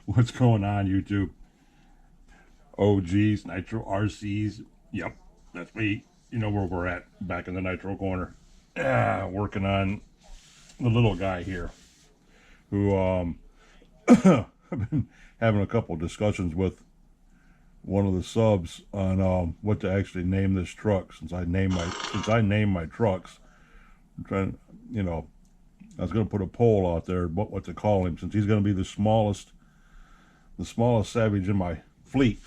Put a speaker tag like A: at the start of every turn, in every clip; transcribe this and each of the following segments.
A: What's going on, YouTube? OGs, Nitro RCs. Yep, that's me. You know where we're at, back in the Nitro corner. Working on the little guy here, who I've been having a couple discussions with one of the subs on what to actually name this truck. Since I named my trucks, I'm trying, you know, I was going to put a poll out there what to call him, since he's going to be the smallest Savage in my fleet,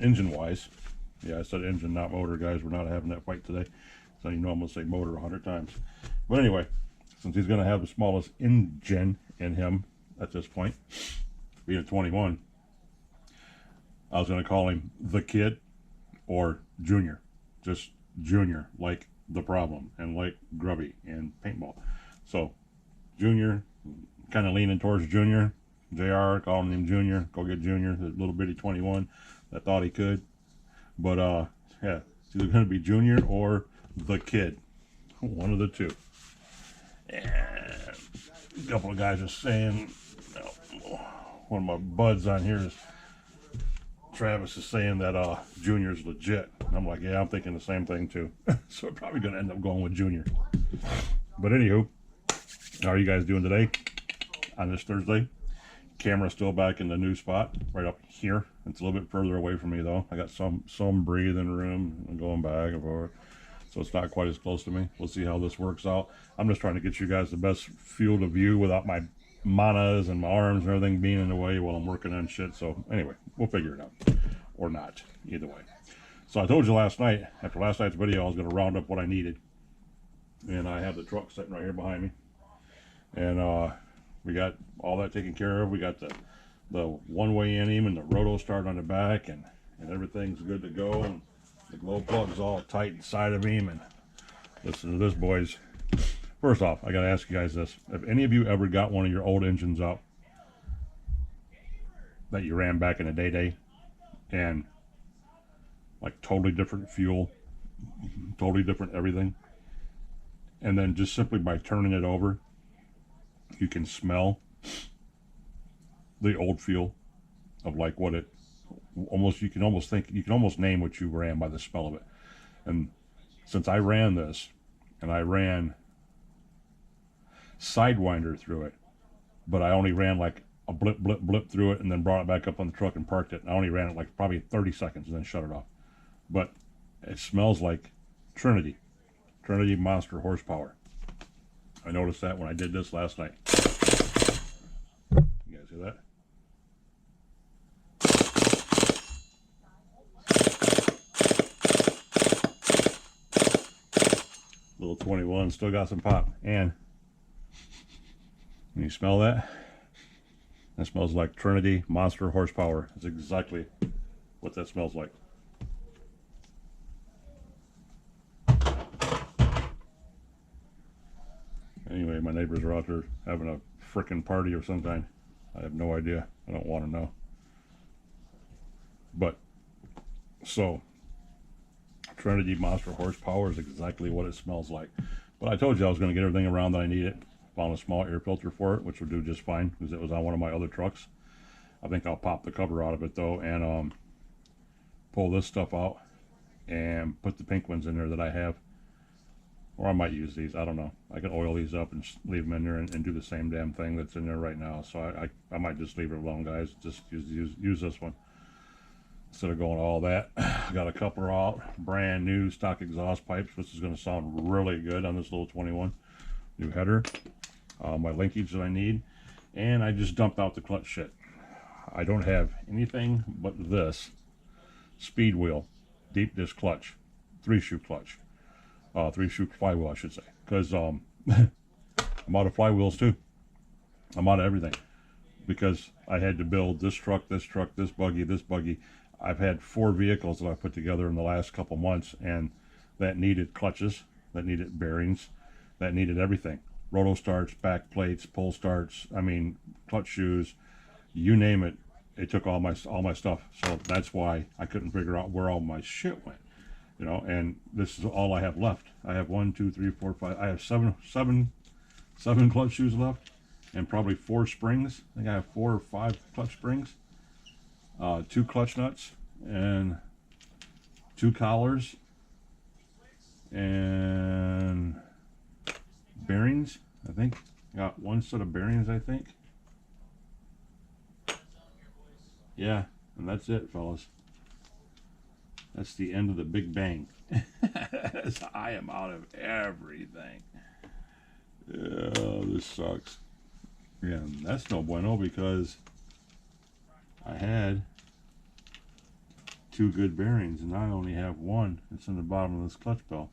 A: engine wise. Yeah, I said engine, not motor, guys. We're not having that fight today, so you know I'm going to say motor 100 times. But anyway, since he's going to have the smallest engine in him at this point, being a 21, I was going to call him the Kid or Junior. Just Junior, like the Problem and like Grubby and Paintball. So Junior, kind of leaning towards Junior. JR, calling him Junior. Go get Junior, the little bitty 21 that thought he could. But yeah, it's either going to be Junior or the Kid. One of the two. And a couple of guys are saying, one of my buds on here is, Travis is saying that Junior's legit. And I'm like, yeah, I'm thinking the same thing too. So I'm probably going to end up going with Junior. But anywho, how are you guys doing today on this Thursday? Camera still back in the new spot, right up here. It's a little bit further away from me though. I got some breathing room and going back and forth, so it's not quite as close to me. We'll see how this works out. I'm just trying to get you guys the best field of view without my manas and my arms and everything being in the way while I'm working on shit. So anyway, we'll figure it out, or not, either way. So I told you last night, after last night's video, I was going to round up what I needed, and I have the truck sitting right here behind me, and we got all that taken care of. We got the one-way in him and the roto start on the back, and everything's good to go. And the glow plug's all tight inside of him. And listen to this, boys. First off, I got to ask you guys this. Have any of you ever got one of your old engines out that you ran back in the day, and like totally different fuel, totally different everything, and then just simply by turning it over, you can smell the old fuel of like what it almost, you can almost name what you ran by the smell of it. And since I ran this, and I ran Sidewinder through it, but I only ran like a blip through it and then brought it back up on the truck and parked it. And I only ran it like probably 30 seconds and then shut it off. But it smells like Trinity monster horsepower. I noticed that when I did this last night. You guys hear that? Little 21 still got some pop. And when you smell that, that smells like Trinity monster horsepower. That's exactly what that smells like. Anyway, my neighbors are out there having a frickin' party of some kind. I have no idea. I don't want to know. But, so, Trinity monster horsepower is exactly what it smells like. But I told you I was going to get everything around that I needed. Found a small air filter for it, which will do just fine, because it was on one of my other trucks. I think I'll pop the cover out of it though, and pull this stuff out, and put the pink ones in there that I have. Or I might use these, I don't know. I can oil these up and leave them in there and do the same damn thing that's in there right now. So I might just leave it alone, guys. Just use this one instead of going all that. I got a couple out, brand new stock exhaust pipes, which is going to sound really good on this little 21. New header, my linkage that I need, and I just dumped out the clutch shit. I don't have anything but this speed wheel deep disc clutch, 3-shoe clutch. 3-shoe flywheel, I should say, because I'm out of flywheels too. I'm out of everything, because I had to build this truck, this buggy. I've had 4 vehicles that I put together in the last couple months, and that needed clutches, that needed bearings, that needed everything. Roto starts, back plates, pull starts, I mean, clutch shoes, you name it. It took all my stuff. So that's why I couldn't figure out where all my shit went. You know, and this is all I have left. I have 1, 2, 3, 4, 5. I have seven clutch shoes left, and probably 4 springs. I think I have 4 or 5 clutch springs, 2 clutch nuts, and 2 collars, and bearings. I think got 1 set of bearings, I think. Yeah, and that's it, fellas. That's the end of the big bang. I am out of everything. Yeah, this sucks. Yeah, and that's no bueno, because I had 2 good bearings and I only have 1. It's in the bottom of this clutch bell.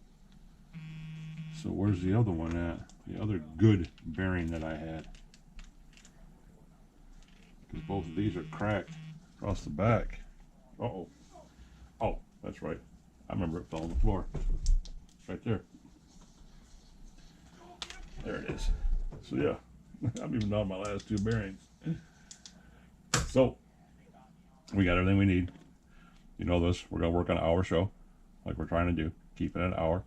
A: So where's the other one at? The other good bearing that I had. Because both of these are cracked across the back. Uh-oh. Oh, that's right. I remember it fell on the floor. It's right there. There it is. So yeah, I'm even down my last 2 bearings. So we got everything we need. You know this. We're gonna work on an hour show, like we're trying to do. Keep it at an hour.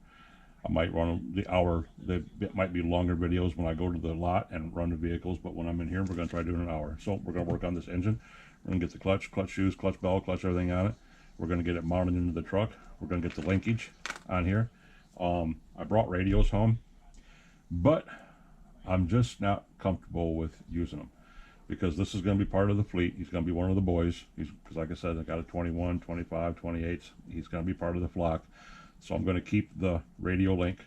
A: I might run the hour. It might be longer videos when I go to the lot and run the vehicles, but when I'm in here, we're gonna try doing an hour. So we're gonna work on this engine. We're gonna get the clutch shoes, clutch bell, clutch everything on it. We're gonna get it mounted into the truck. We're gonna get the linkage on here. I brought radios home, but I'm just not comfortable with using them, because this is going to be part of the fleet. He's going to be one of the boys. Because like I said, I got a 21, 25, 28. He's going to be part of the flock. So I'm going to keep the radio link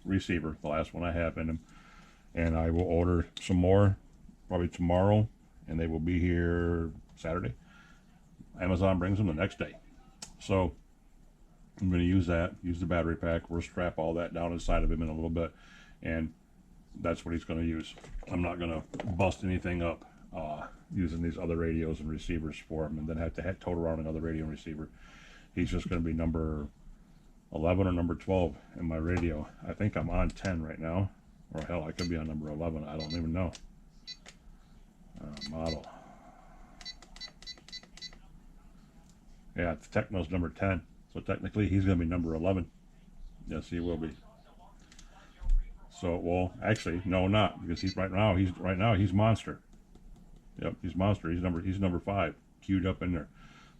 A: receiver, the last one I have in him. And I will order some more probably tomorrow, and they will be here Saturday. Amazon brings them the next day. So I'm going to use that, use the battery pack. We'll strap all that down inside of him in a little bit, and that's what he's going to use. I'm not going to bust anything up using these other radios and receivers for him and then have to tote around another radio and receiver. He's just going to be number 11 or number 12 in my radio. I think I'm on 10 right now, or hell, I could be on number 11. I don't even know. Model. Yeah, the Techno's number 10. So technically he's going to be number 11. Yes, he will be. So, well, actually, no, not, because he's right now he's monster. Yep, he's monster. He's number 5, queued up in there.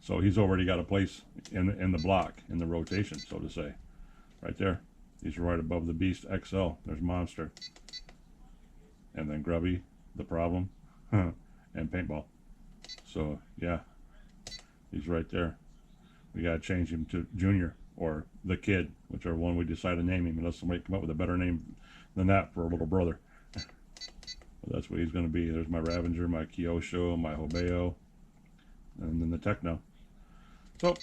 A: So he's already got a place in the block, in the rotation, so to say. Right there. He's right above the Beast XL. There's Monster. And then Grubby, The Problem, and Paintball. So, yeah, he's right there. We got to change him to Junior or The Kid, whichever one we decide to name him, unless somebody come up with a better name than that for a little brother. But that's what he's going to be. There's my Ravager, my Kyosho, my Hobeo, and then the Techno. So,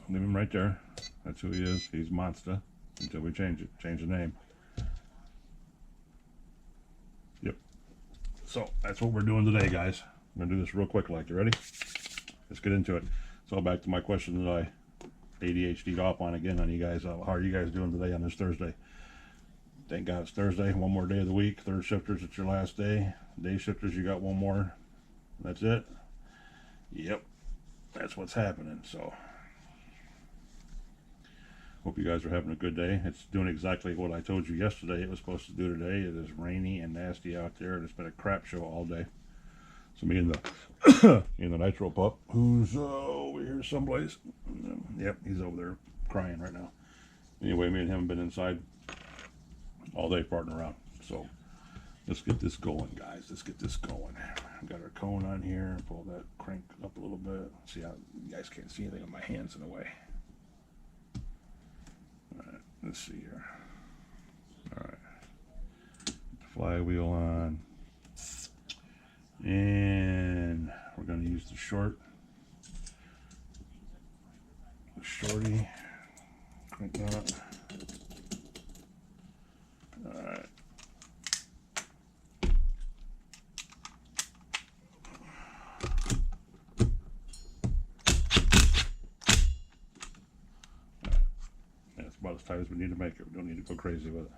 A: leave him right there. That's who he is. He's Monster until we change it. Change the name. Yep. So, that's what we're doing today, guys. I'm going to do this real quick like. You ready? Let's get into it. So, back to my question that I ADHD'd off on again on you guys. How are you guys doing today on this Thursday? Thank God it's Thursday. One more day of the week. Third shifters, it's your last day. Day shifters, you got one more. That's it. Yep. That's what's happening. So, hope you guys are having a good day. It's doing exactly what I told you yesterday it was supposed to do today. It is rainy and nasty out there. It's been a crap show all day. So me and the Nitro pup, who's over here someplace. Yep, he's over there crying right now. Anyway, me and him have been inside all day farting around. So let's get this going, guys. Let's get this going. I've got our cone on here. Pull that crank up a little bit. See how you guys can't see anything on my hands in the way. All right, let's see here. All right, put the flywheel on, and we're going to use the shorty. Crank that. All right. That's about as tight as we need to make it. We don't need to go crazy with it.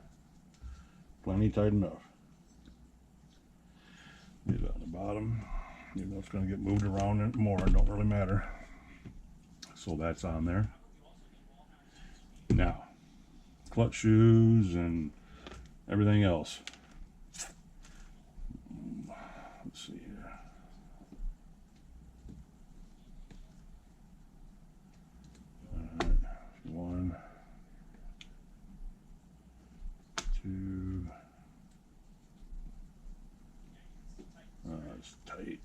A: Plenty tight enough. Leave it on the bottom. You know it's going to get moved around more. It don't really matter. So that's on there. Now, clutch shoes and everything else. Let's see here. Alright, 1, 2. It's tight.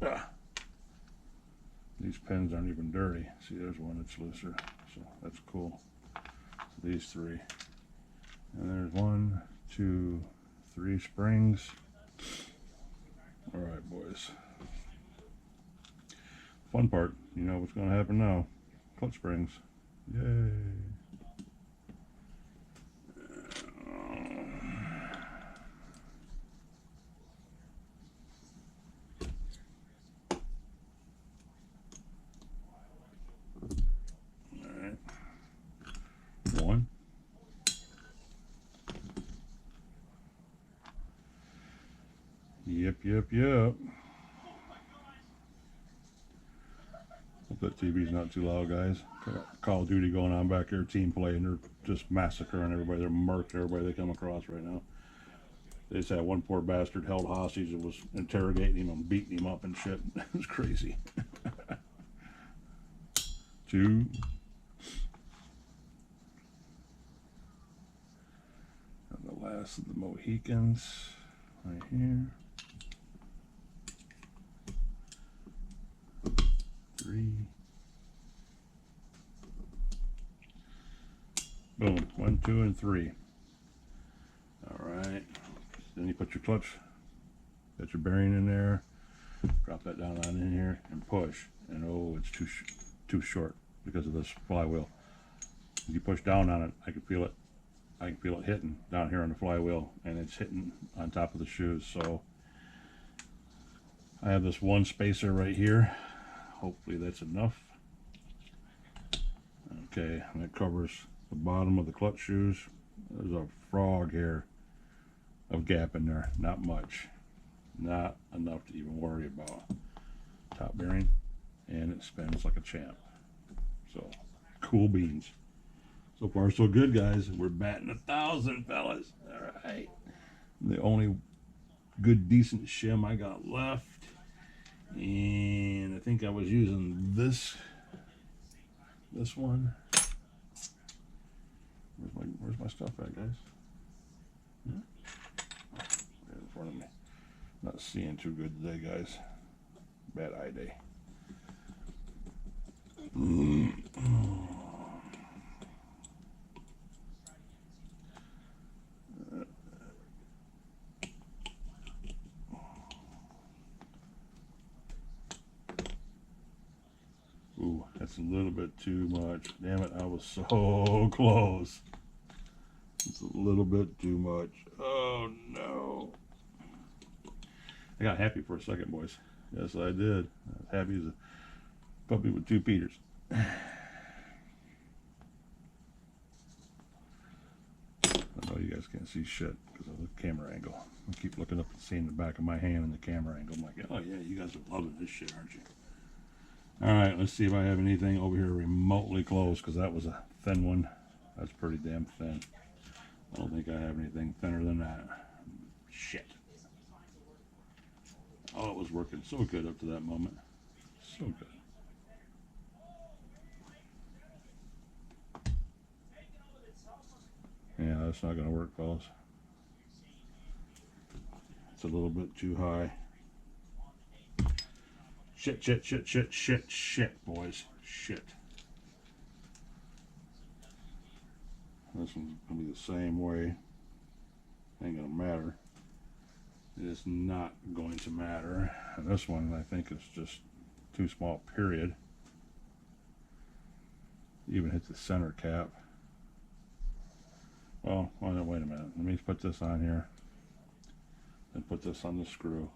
A: Ah. These pins aren't even dirty. See, there's one that's looser, so that's cool. So these 3. And there's 1, 2, 3 springs. Alright, boys. Fun part, you know what's going to happen now. Clutch springs. Yay. Alright. 1. Yep. Hope that TV's not too loud, guys. Call of Duty going on back here, team play, and they're just massacring everybody. They're murking everybody they come across right now. They just had one poor bastard held hostage and was interrogating him and beating him up and shit. It was crazy. 2. And the last of the Mohicans right here. 3. Boom. 1, 2, and 3. Alright. Then you put your clutch, got your bearing in there, drop that down on in here, and push. And oh, it's too short because of this flywheel. If you push down on it, I can feel it. I can feel it hitting down here on the flywheel, and it's hitting on top of the shoes. So I have this one spacer right here. Hopefully that's enough. Okay, and that covers the bottom of the clutch shoes. There's a frog here of gap in there. Not much. Not enough to even worry about. Top bearing, and it spins like a champ. So, cool beans. So far so good, guys. We're batting 1,000, fellas. Alright. The only good decent shim I got left, and I think I was using this one. Where's my stuff at, guys? Yeah. Right in front of me. Not seeing too good today, guys. Bad eye day. Ooh, that's a little bit too much. Damn it, I was so close. It's a little bit too much. Oh no. I got happy for a second, boys. Yes, I did. I was happy as a puppy with 2 Peters. I know you guys can't see shit because of the camera angle. I keep looking up and seeing the back of my hand in the camera angle. I'm like, oh yeah, you guys are loving this shit, aren't you? Alright, let's see if I have anything over here remotely close, because that was a thin one. That's pretty damn thin. I don't think I have anything thinner than that. Shit. Oh, it was working so good up to that moment. So good. Yeah, that's not going to work, fellas. It's a little bit too high. Shit, boys. Shit. This one's going to be the same way. Ain't going to matter. It is not going to matter. And this one, I think, is just too small, period. Even hit the center cap. Well, wait a minute. Let me put this on here. And put this on the screw.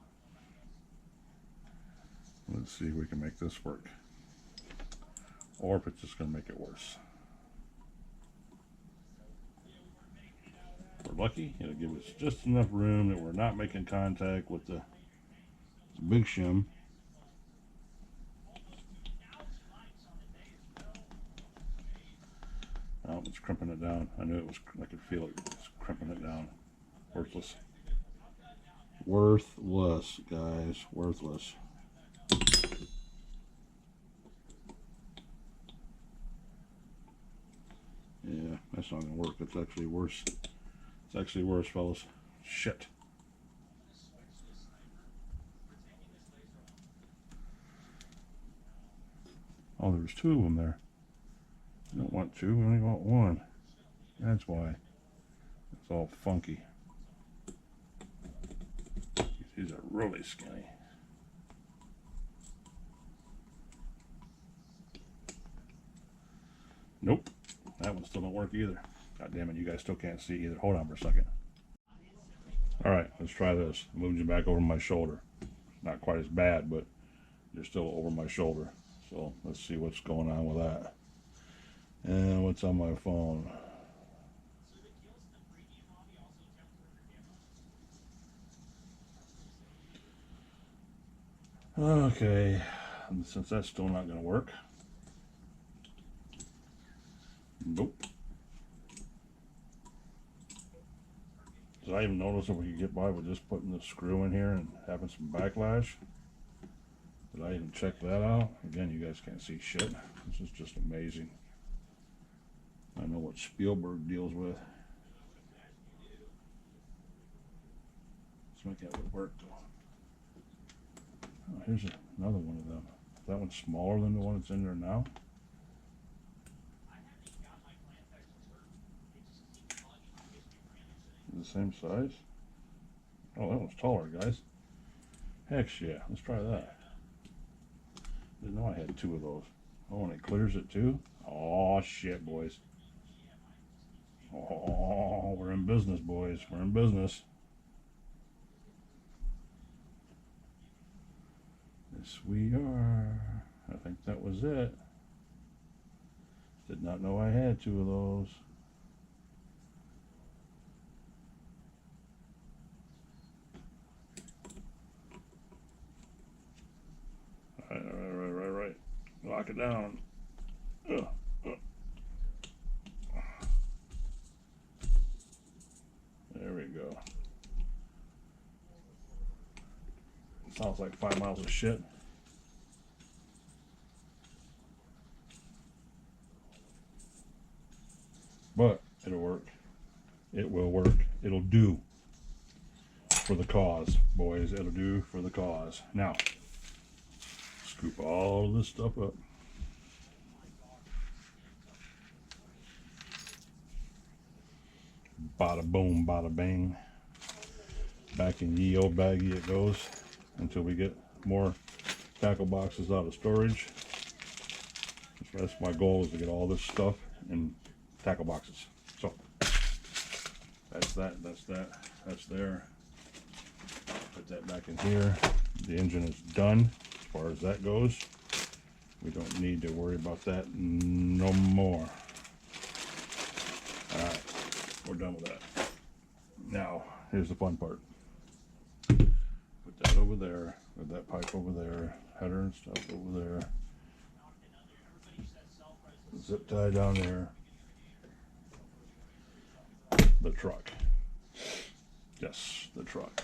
A: Let's see if we can make this work. Or if it's just going to make it worse. If we're lucky, it'll give us just enough room that we're not making contact with the big shim. Oh, it's crimping it down. I knew it was, I could feel it. It's crimping it down. Worthless. Worthless, guys. Worthless. Yeah, that's not gonna work. It's actually worse. It's actually worse, fellas. Shit. Oh, there's two of them there. We don't want two, we only want one. That's why. It's all funky. These are really skinny. Nope. That one still don't work either. God damn it, you guys still can't see either. Hold on for a second. Alright, let's try this. Moving you back over my shoulder. Not quite as bad, but you're still over my shoulder. So let's see what's going on with that. And what's on my phone? Okay, and since that's still not going to work. Nope. Did I even notice if we could get by with just putting the screw in here and having some backlash? Did I even check that out? Again, you guys can't see shit. This is just amazing. I know what Spielberg deals with. Let's make that work though. Oh, here's another one of them. That one's smaller than the one that's in there now. The same size? Oh, that one's taller, guys. Heck yeah, let's try that. Didn't know I had two of those. Oh, and it clears it too? Oh, shit, boys. Oh, we're in business, boys. We're in business. Yes, we are. I think that was it. Did not know I had two of those. Right. Lock it down. There we go. Sounds like 5 miles of shit. But it'll work. It will work. It'll do for the cause, boys. It'll do for the cause. Now, scoop all of this stuff up. Bada boom, bada bang. Back in ye old baggie it goes until we get more tackle boxes out of storage. That's my goal, is to get all this stuff in tackle boxes. So that's that, that's there. Put that back in here. The engine is done as far as that goes. We don't need to worry about that no more. Alright, we're done with that. Now, here's the fun part. Put that over there, put that pipe over there, header and stuff over there. Zip tie down there. The truck. Yes, the truck.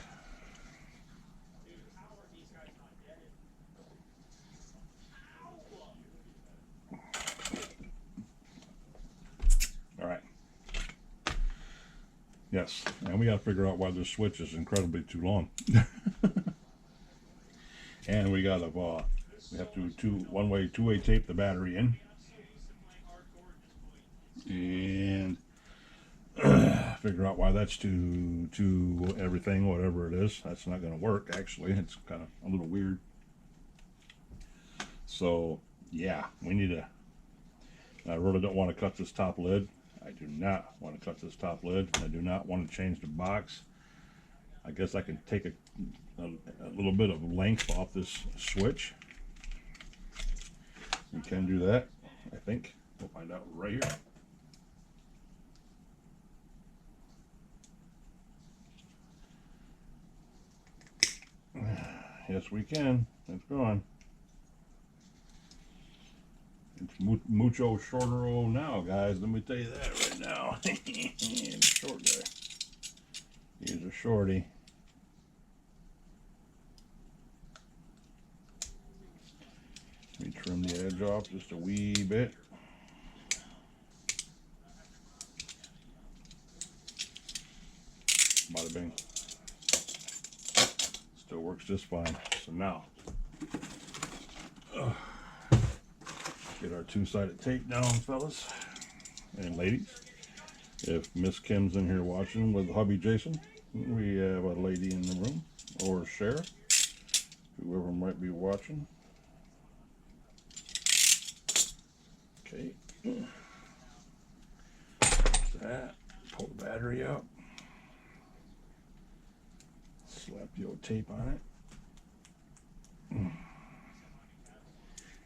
A: All right. Yes, and we got to figure out why this switch is incredibly too long. And we got to we have to one-way, two-way tape the battery in, and figure out why that's to everything, whatever it is. That's not going to work. Actually, it's kind of a little weird. So yeah, we need to. I really don't want to cut this top lid. I do not want to cut this top lid. I do not want to change the box. I guess I can take a little bit of length off this switch. We can do that, I think. We'll find out right here. Yes, we can. It's gone. It's mucho shorter now, guys. Let me tell you that right now. Short guy. He's a shorty. edge off just a wee bit. Bada bing. Still works just fine. So now, get our two-sided tape down, fellas and ladies. If Miss Kim's in here watching with hubby Jason, we have a lady in the room, or Cher, whoever might be watching. Okay. That. Pull the battery out. Slap the old tape on it.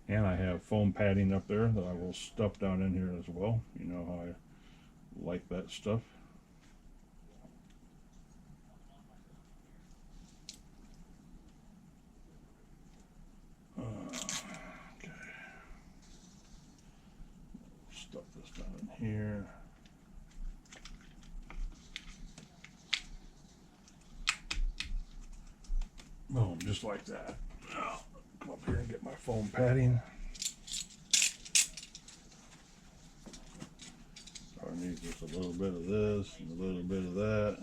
A: And I have foam padding up there that I will stuff down in here as well. You know how I like that stuff. Okay. Stuff this down in here. Boom, just like that. Now, come up here and get my foam padding. So I need just a little bit of this and a little bit of that.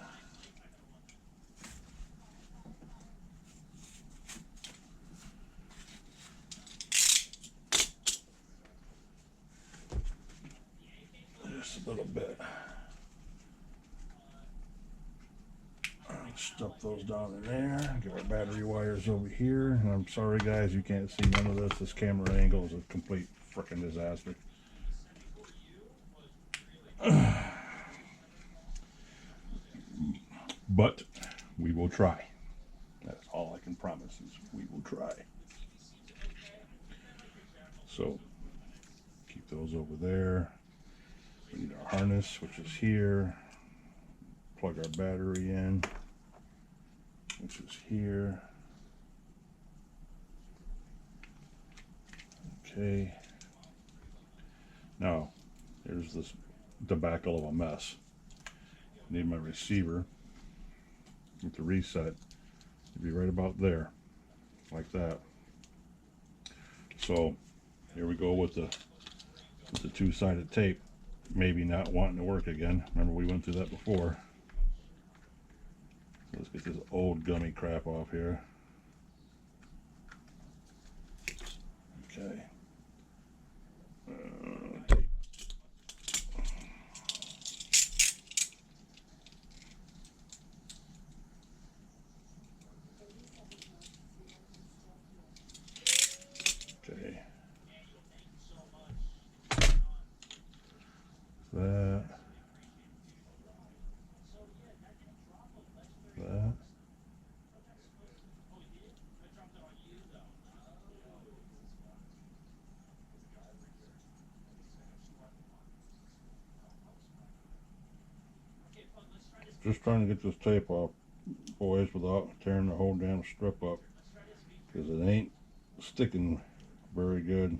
A: Just a little bit. Stuff those down in there. Get our battery wires over here. And I'm sorry guys, you can't see none of this. This camera angle is a complete frickin' disaster. But we will try. That's all I can promise is we will try. So keep those over there. We need our harness, which is here. Plug our battery in, which is here. Okay. Now, here's this debacle of a mess. Need my receiver with the reset to be right about there, like that. So here we go with the two-sided tape. Maybe not wanting to work again. Remember we went through that before. So let's get this old gummy crap off here. Okay. Tape. Okay. That. That. Just trying to get this tape off, boys, without tearing the whole damn strip up, because it ain't sticking very good.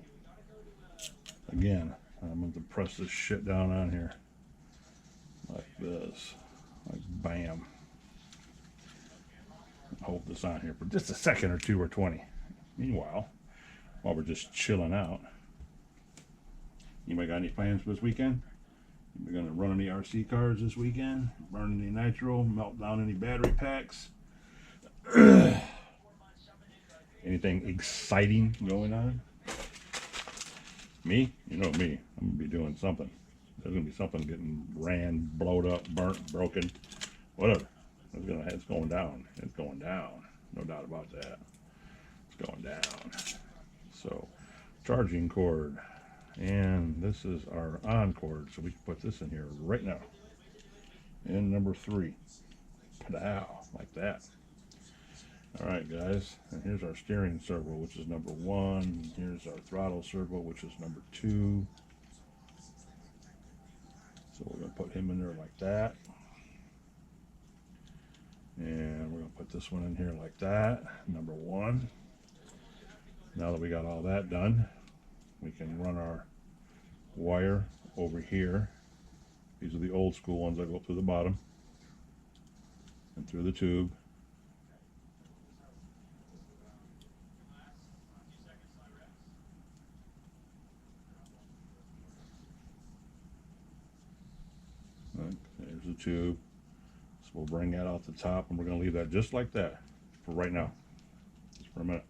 A: Again, I'm going to press this shit down on here like this, like bam. Hold this on here for just a second or two or 20. Meanwhile, while we're just chilling out, anybody got any plans for this weekend? We're going to run any RC cars this weekend, burn any nitro, melt down any battery packs. Anything exciting going on? Me? You know me. I'm going to be doing something. There's going to be something getting ran, blowed up, burnt, broken, whatever. It's going down. It's going down. No doubt about that. It's going down. So, charging cord. And this is our on cord, so we can put this in here right now. And number 3. Pow, like that. Alright guys, and here's our steering servo, which is number 1. Here's our throttle servo, which is number 2. So we're going to put him in there like that. And we're going to put this one in here like that, number 1. Now that we got all that done, we can run our wire over here. These are the old school ones that go through the bottom and through the tube. There's the tube. So we'll bring that out the top, and we're going to leave that just like that for right now. Just for a minute.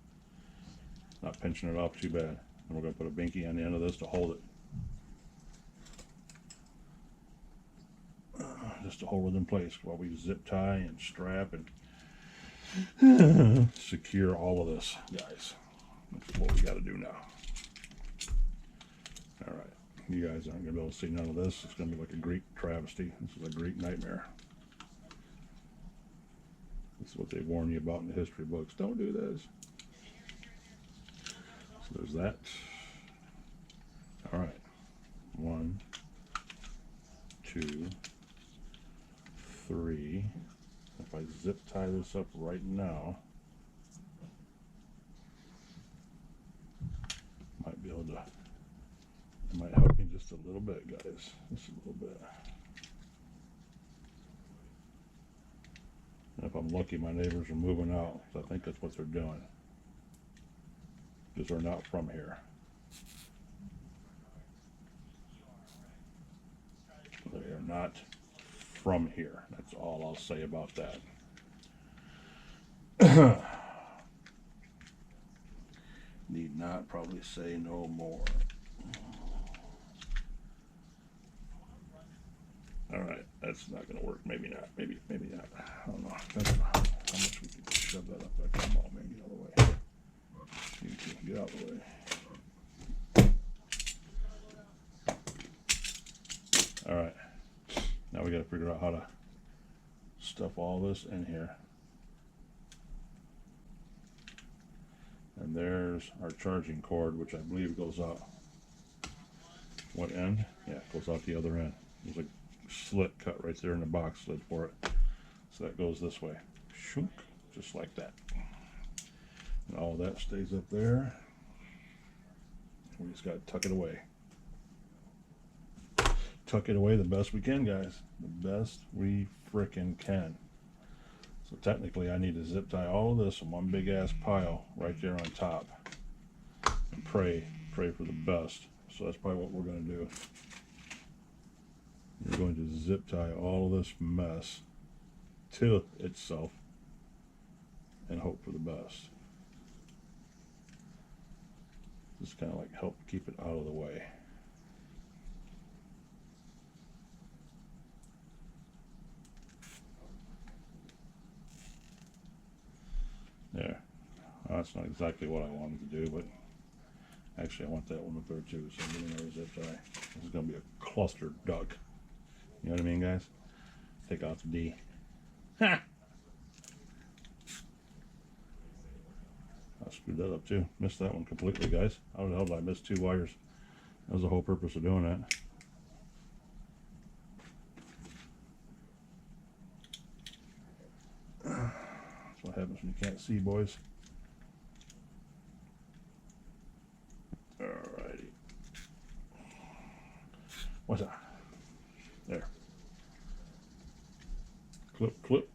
A: Not pinching it off too bad. And we're going to put a binky on the end of this to hold it. Just to hold it in place while we zip tie and strap and secure all of this, guys. That's what we got to do now. All right. You guys aren't going to be able to see none of this. It's going to be like a Greek travesty. This is a Greek nightmare. This is what they warn you about in the history books. Don't do this. So there's that. All right. 1, 2, 3. If I zip tie this up right now, might be able to, it might help me just a little bit, guys. Just a little bit. And if I'm lucky, my neighbors are moving out. So I think that's what they're doing. Because they're not from here. They are not from here. That's all I'll say about that. Need not probably say no more. All right, that's not going to work. Maybe not. Maybe not. I don't know. Depends on how much we can shove that up there. Come on, man, get out of the way. You can get out of the way. All right. Now we got to figure out how to stuff all this in here. And there's our charging cord, which I believe goes out. What end? Yeah, it goes out the other end. There's a slit cut right there in the box lid for it. So that goes this way. Shook, just like that. And all that stays up there. We just got to tuck it away. Tuck it away the best we can, guys. The best we frickin' can. So technically I need to zip tie all of this in one big ass pile right there on top. And pray for the best. So that's probably what we're going to do. We're going to zip tie all of this mess to itself and hope for the best. Just kind of like help keep it out of the way. There. Well, that's not exactly what I wanted to do, but actually I want that one up there too, so I'm getting another zip tie. This is going to be a cluster duck. You know what I mean, guys? Take off the D. Ha! I screwed that up too. Missed that one completely, guys. How the hell did I miss 2 wires? That was the whole purpose of doing that. That's what happens when you can't see, boys. Alrighty. What's that? There. Clip, clip.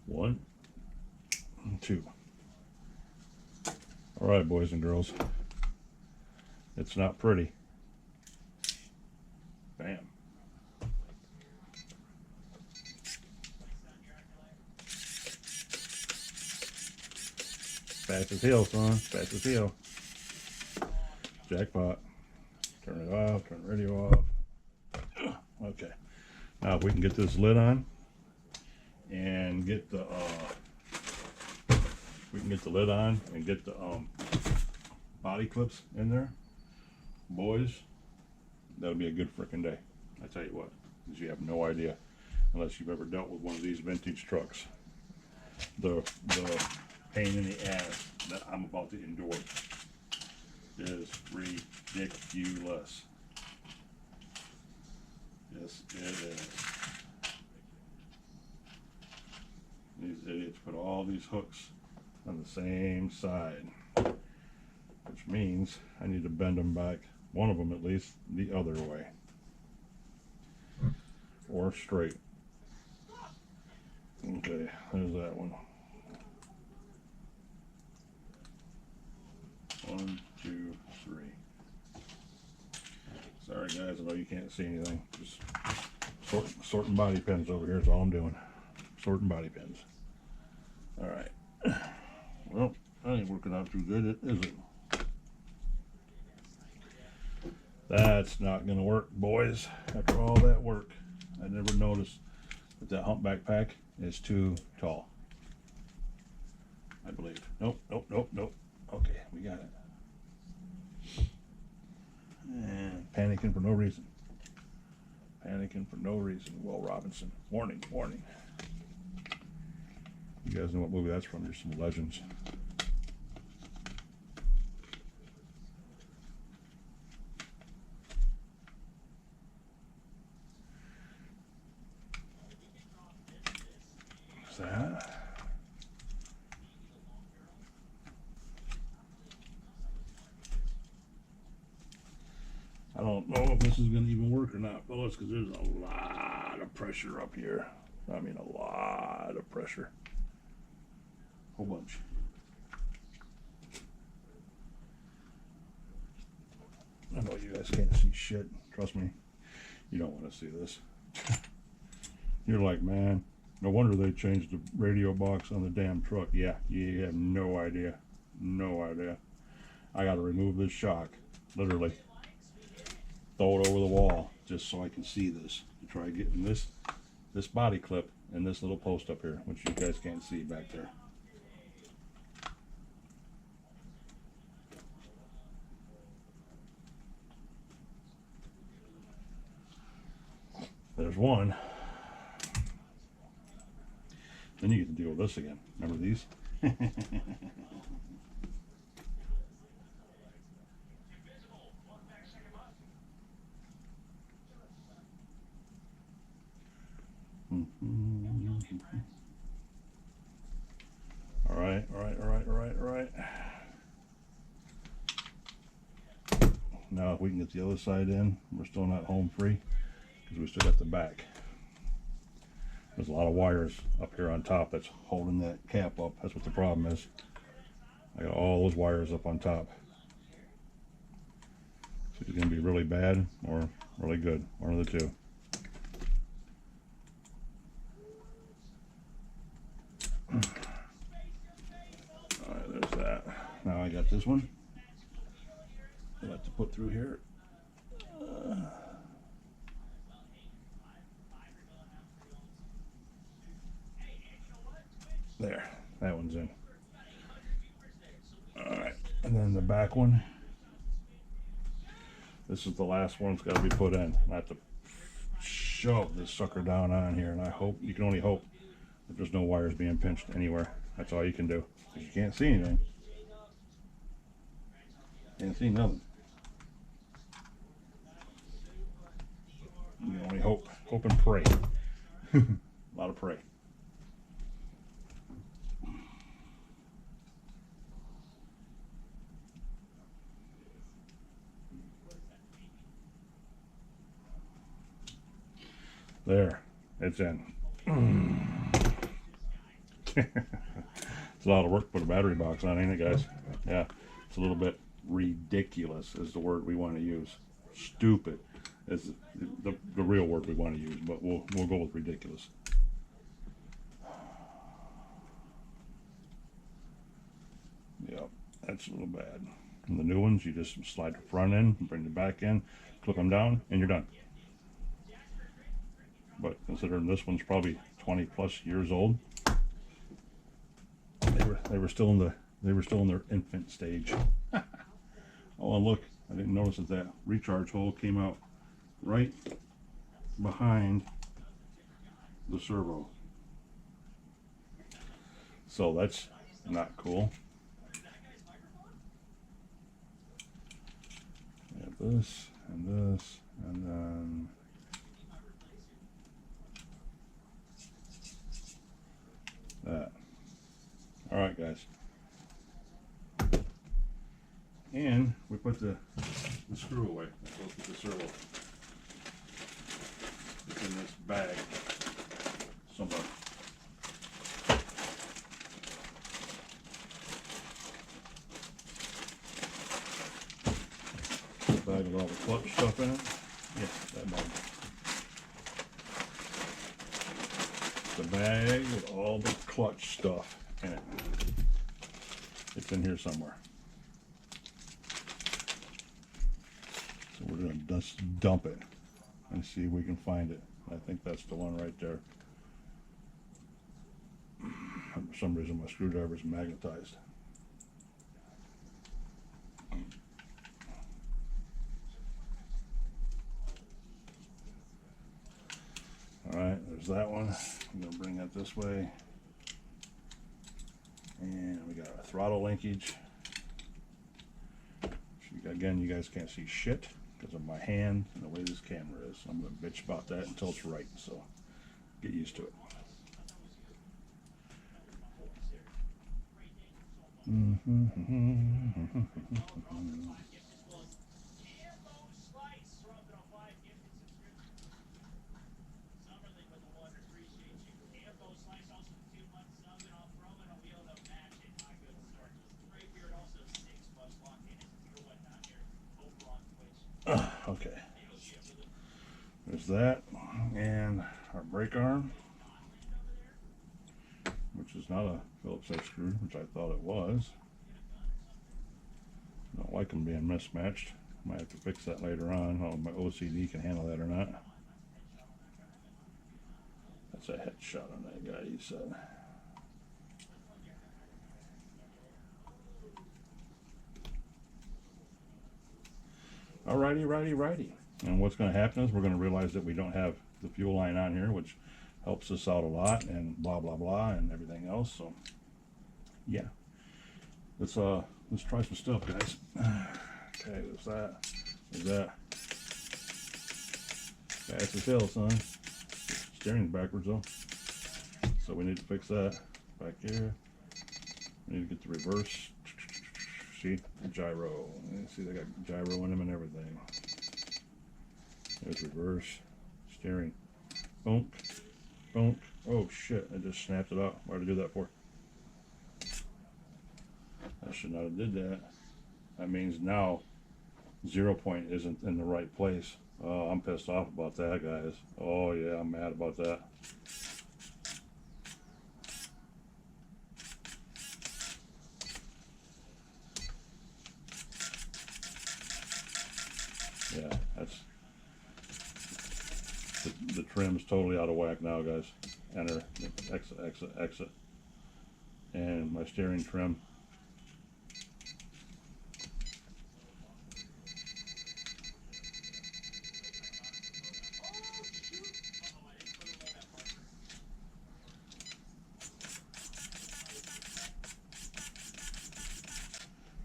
A: 1, 2. All right, boys and girls. It's not pretty. Bam. Fast as hell, son. Fast as hell. Jackpot. Turn it off. Turn the radio off. Okay. Now if we can get this lid on and get the lid on and get the body clips in there, boys, that'll be a good freaking day. I tell you what, because you have no idea unless you've ever dealt with one of these vintage trucks. The pain in the ass that I'm about to endure is ridiculous. Yes, it is. These idiots put all these hooks on the same side, which means I need to bend them back, one of them at least, the other way, or straight. Okay, there's that one. 1, 2, 3. Sorry guys know you can't see anything. Just sorting body pins over here is all I'm doing. Sorting body pins. All right. Well, that ain't working out too good, is it? That's not gonna work, boys. After all that work, I never noticed that that humpback pack is too tall. I believe. Nope, nope, nope, nope. Okay, we got it. And panicking for no reason. Panicking for no reason. Will Robinson. Warning, warning. You guys know what movie that's from. There's some legends. What's that? I don't know if this is going to even work or not, fellas, because there's a lot of pressure up here. I mean, a lot of pressure. Whole bunch. I know you guys can't see shit. Trust me, you don't want to see this. You're like, man, no wonder they changed the radio box on the damn truck. Yeah, you have no idea. No idea. I got to remove this shock, literally. Throw it over the wall just so I can see this. To try getting this body clip and this little post up here, which you guys can't see back there. There's one. Then you get to deal with this again. Remember these? All right, all right, all right, all right, all right. Now, if we can get the other side in, we're still not home free because we still got the back. There's a lot of wires up here on top that's holding that cap up. That's what the problem is. I got all those wires up on top. It's either going to be really bad or really good. One of the two. Alright, there's that. Now I got this one. I have to put through here. There, that one's in. Alright, and then the back one. This is the last one that's got to be put in. I have to shove this sucker down on here, and I hope, you can only hope that there's no wires being pinched anywhere. That's all you can do, because you can't see anything. Can't see nothing. You can only hope and pray. A lot of pray. There, it's in. It's a lot of work to put a battery box on, ain't it, guys? Yeah, it's a little bit ridiculous is the word we want to use. Stupid is the real word we want to use, but we'll go with ridiculous. Yep, that's a little bad. And the new ones, you just slide the front in, bring the back in, clip them down, and you're done. But considering this one's probably 20 plus years old, they were still in their infant stage. Oh, and look, I didn't notice that recharge hole came out right behind the servo. So that's not cool. We have this and this, and then that. All right, guys. And we put the screw away. That goes with the servo. It's in this bag somewhere. Bag with all the clutch stuff in it. Yeah, that bag. The bag with all the clutch stuff in it. It's in here somewhere. So we're going to just dump it and see if we can find it. I think that's the one right there. For some reason my screwdriver is magnetized. Alright, there's that one. I'm going to bring that this way. And we got our throttle linkage. Again, you guys can't see shit because of my hand and the way this camera is. I'm going to bitch about that until it's right, so get used to it. Okay, there's that, and our brake arm, which is not a Phillips head screw, which I thought it was. Don't like them being mismatched. Might have to fix that later on. I don't know if my OCD can handle that or not. That's a headshot on that guy, he said. Alrighty, righty. And what's going to happen is we're going to realize that we don't have the fuel line on here, which helps us out a lot, and blah blah blah and everything else. So yeah, let's try some stuff, guys. Okay, there's that. There's that. Fast as hell, son. Steering's backwards though, so we need to fix that. Back here, we need to get the reverse. See, the gyro. See, they got gyro in them and everything. There's reverse, steering. Bonk, bonk. Oh shit, I just snapped it out. Why did I do that for? I should not have did that. That means now 0 point isn't in the right place. Oh, I'm pissed off about that, guys. Oh yeah, I'm mad about that. Yeah, that's the trim's totally out of whack now, guys. Enter, exit, and my steering trim.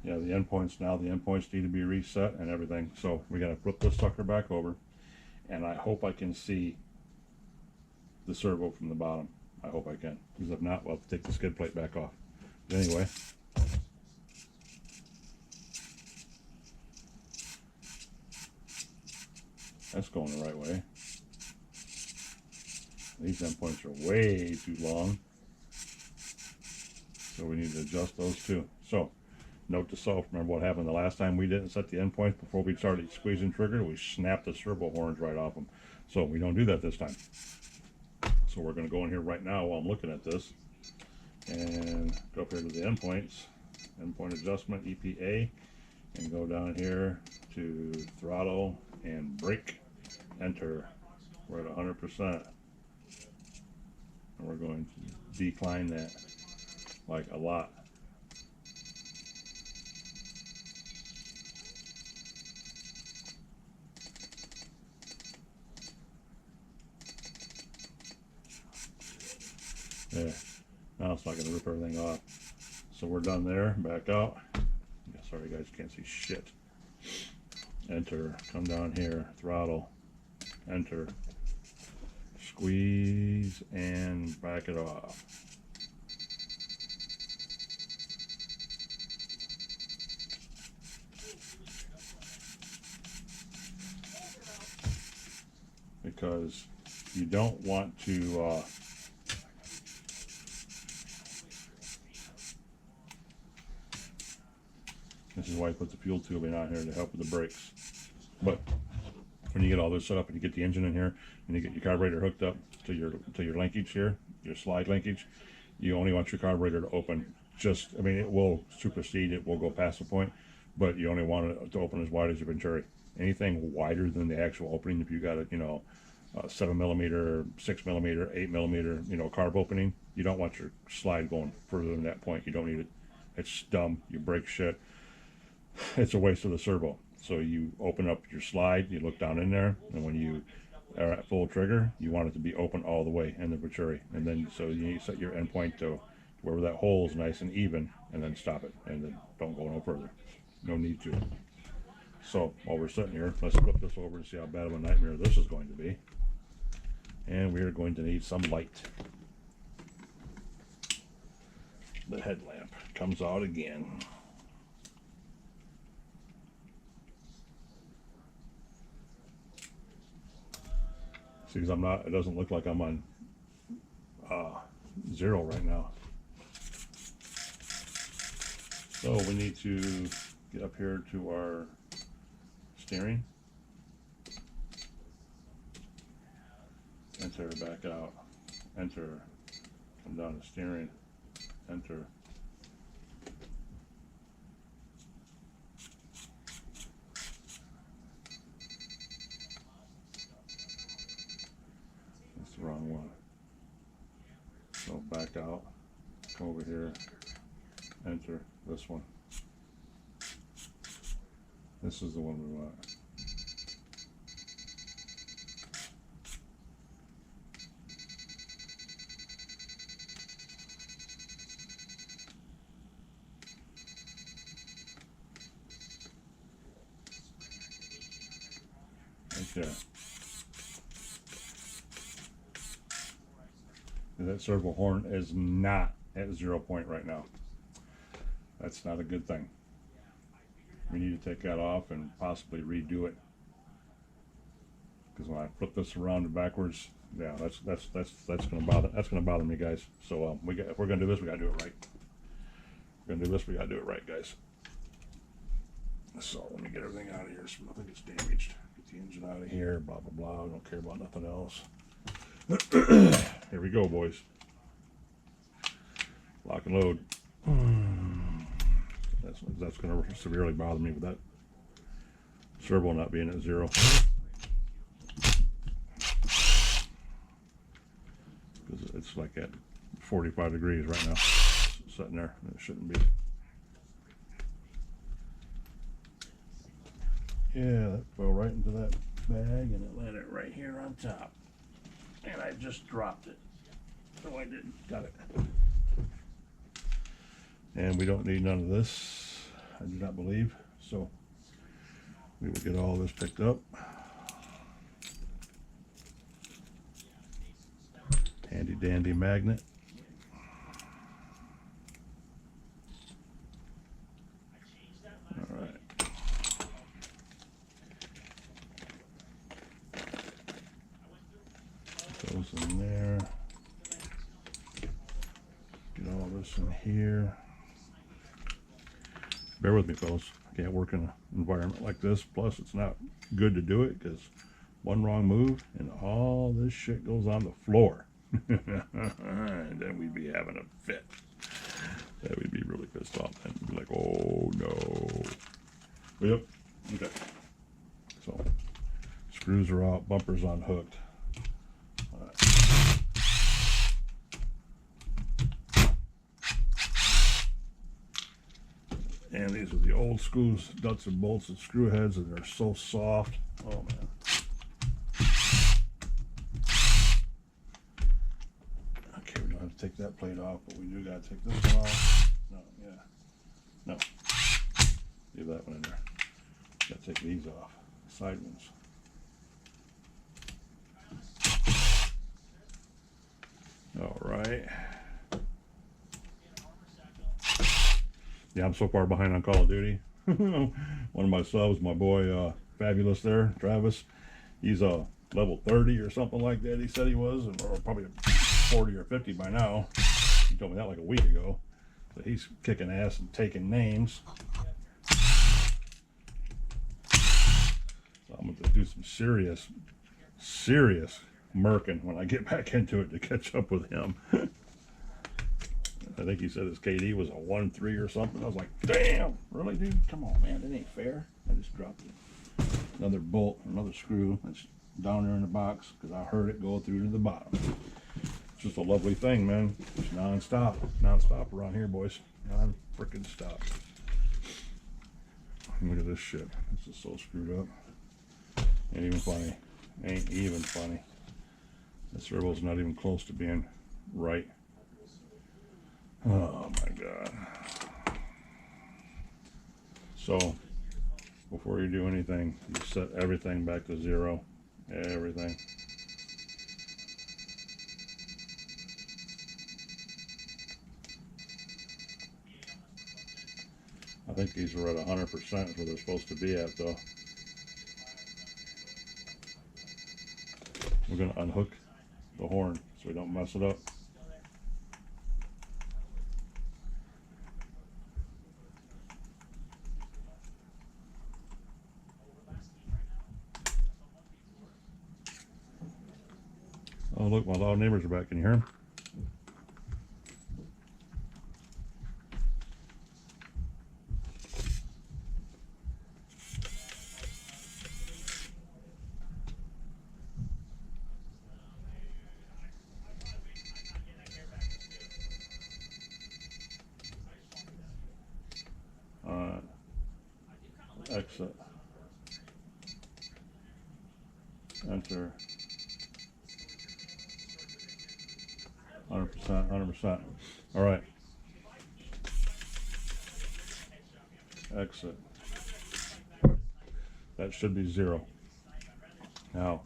A: Yeah, the endpoints now, the endpoints need to be reset and everything. So we got to flip this sucker back over, and I hope I can see the servo from the bottom. I hope I can, because if not, we'll have to take the skid plate back off. But anyway, that's going the right way. These endpoints are way too long, so we need to adjust those too. So note to self, remember what happened the last time we didn't set the endpoints before we started squeezing trigger? We snapped the servo horns right off them. So we don't do that this time. So we're going to go in here right now while I'm looking at this and go up here to the endpoints, endpoint adjustment, EPA, and go down here to throttle and brake, enter. We're at 100%, and we're going to decline that like a lot. Yeah, now it's not going to rip everything off. So we're done there. Back out. Yeah, sorry guys, you can't see shit. Enter. Come down here. Throttle. Enter. Squeeze and back it off. Because you don't want to this is why I put the fuel tubing on here to help with the brakes. But when you get all this set up and you get the engine in here and you get your carburetor hooked up to your linkage here, your slide linkage, you only want your carburetor to open just, I mean, it will supersede, it will go past the point, but you only want it to open as wide as your venturi. Anything wider than the actual opening, if you got a, you know, 7mm, 6mm, 8mm, you know, carb opening, you don't want your slide going further than that point. You don't need it. It's dumb. You break shit. It's a waste of the servo. So you open up your slide, you look down in there, and when you are at full trigger, you want it to be open all the way in the venturi. And then, so you set your end point to wherever that hole is nice and even, and then stop it. And then don't go no further. No need to. So while we're sitting here, let's flip this over and see how bad of a nightmare this is going to be. And we are going to need some light. The headlamp comes out again. See, because I'm not, it doesn't look like I'm on 0 right now. So we need to get up here to our steering. Enter, back out, enter, come down to steering, enter. That's the wrong one. So back out, come over here, enter this one. This is the one we want. Yeah. That servo horn is not at 0 point right now. That's not a good thing. We need to take that off and possibly redo it. Because when I flip this around and backwards, yeah, that's gonna bother me, guys. So if we're gonna do this, we gotta do it right. If we're gonna do this, we gotta do it right, guys. So let me get everything out of here so nothing gets damaged. Get the engine out of here, blah, blah, blah. I don't care about nothing else. Here we go, boys. Lock and load. That's going to severely bother me with that servo not being at 0. Because it's like at 45 degrees right now, sitting there. It shouldn't be. Yeah, that fell right into that bag and it landed right here on top. And I just dropped it. No, I didn't. Got it. And we don't need none of this, I do not believe. So we will get all this picked up. Handy dandy magnet. All right. Goes in there. Get all this in here. Bear with me, fellas. I can't work in an environment like this. Plus, it's not good to do it because one wrong move and all this shit goes on the floor. And then we'd be having a fit. That would be really pissed off. And we'd be like, oh no. Yep. Okay. So, screws are out, bumpers unhooked. And these are the old screws, nuts and bolts and screw heads, and they're so soft. Oh man. Okay, we don't have to take that plate off, but we do gotta take this one off. No, yeah. No. Leave that one in there. Gotta take these off. Side ones. All right. Yeah, I'm so far behind on Call of Duty. One of my subs, my boy Fabulous there, Travis, he's level 30 or something like that, he said he was, or probably 40 or 50 by now. He told me that like a week ago. So he's kicking ass and taking names. So I'm going to do some serious murking when I get back into it to catch up with him. I think he said his KD was a 1.3 or something. I was like, damn, really, dude? Come on, man, that ain't fair. I just dropped another bolt, another screw that's down there in the box because I heard it go through to the bottom. It's just a lovely thing, man. It's non-stop around here, boys. Non-freaking stop. Look at this shit. This is so screwed up. Ain't even funny. Ain't even funny. The servo's not even close to being right. Oh my God. So, before you do anything, you set everything back to 0. Everything. I think these were at 100% where they're supposed to be at, though. We're going to unhook the horn so we don't mess it up. Oh, look, my loud neighbors are back. Can you hear them? Exit. Enter. 100%, 100%. All right. Exit. That should be 0. Now.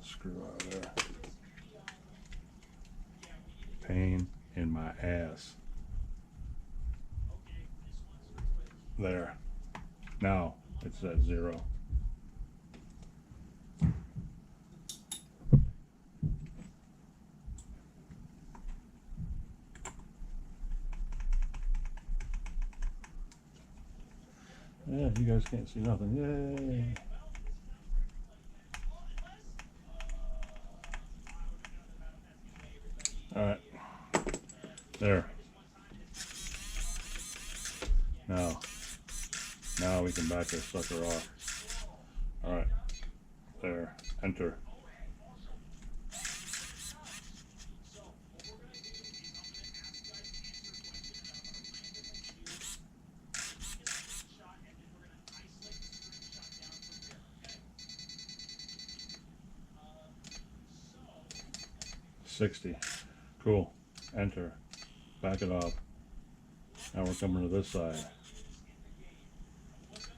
A: Screw out of there. Pain in my ass. There. Now it's at 0. Yeah, you guys can't see nothing. Yay. All right, there. Now we can back this sucker off. All right, there. Enter. $60. Cool. Enter. Back it off. Now we're coming to this side.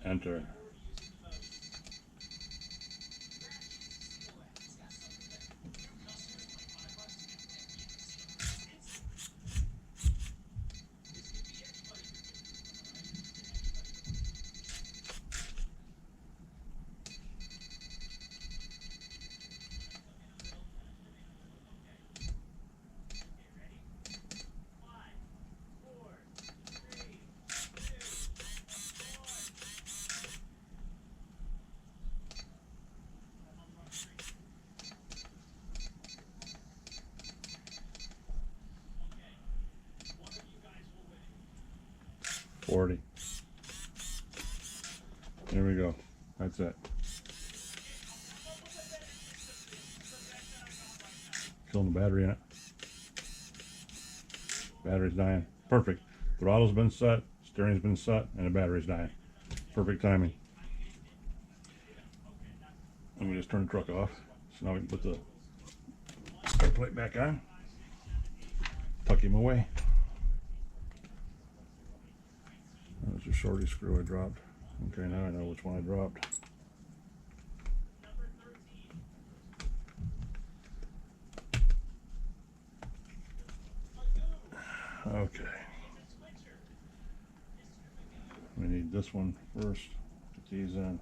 A: Enter. $40. There we go. That's it. Killing the battery in it. Battery's dying. Perfect. Throttle's been set, steering's been set, and the battery's dying. Perfect timing. Let me just turn the truck off. So now we can put the start plate back on. Tuck him away. That was a shorty screw I dropped. Okay, now I know which one I dropped. Okay. We need this one first. Put these in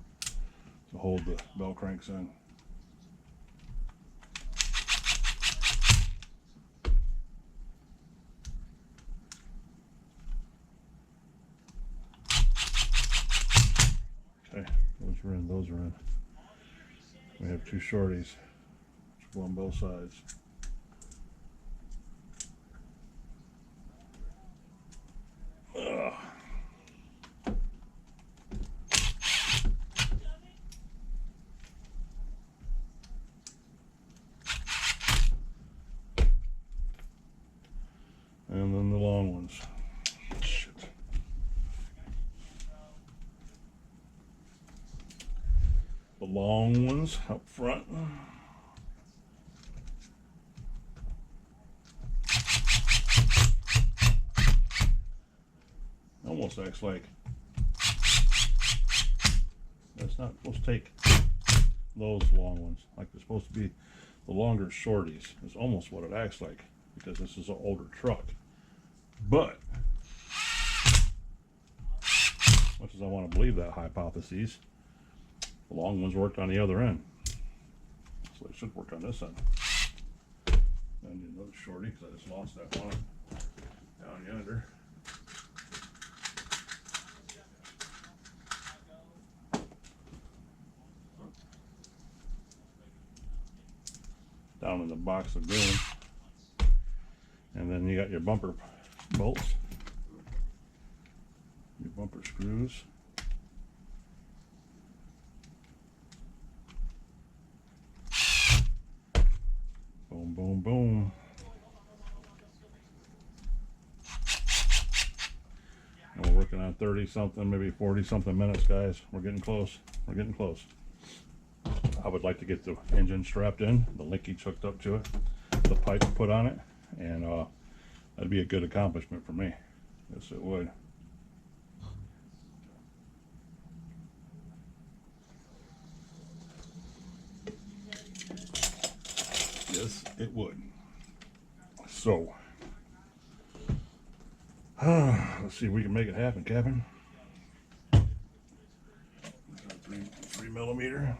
A: to hold the bell cranks in. are in, those are in. We have two shorties. Go on both sides. Ugh. And then the long ones. Shit. The long ones up front. Almost acts like that's not supposed to take those long ones. Like they're supposed to be the longer shorties. It's almost what it acts like because this is an older truck. But much as I want to believe that hypothesis, the long ones worked on the other end, so they should work on this end. I need another shorty because I just lost that one down yonder. Down in the box of goon. And then you got your bumper bolts, your bumper screws. Boom, boom, boom. And we're working on 30 something, maybe 40 something minutes, guys. We're getting close. We're getting close. I would like to get the engine strapped in, the linkage hooked up to it, the pipe put on it, and that'd be a good accomplishment for me. Yes, it would. Yes, it would. So, let's see if we can make it happen, Captain. 3 millimeter.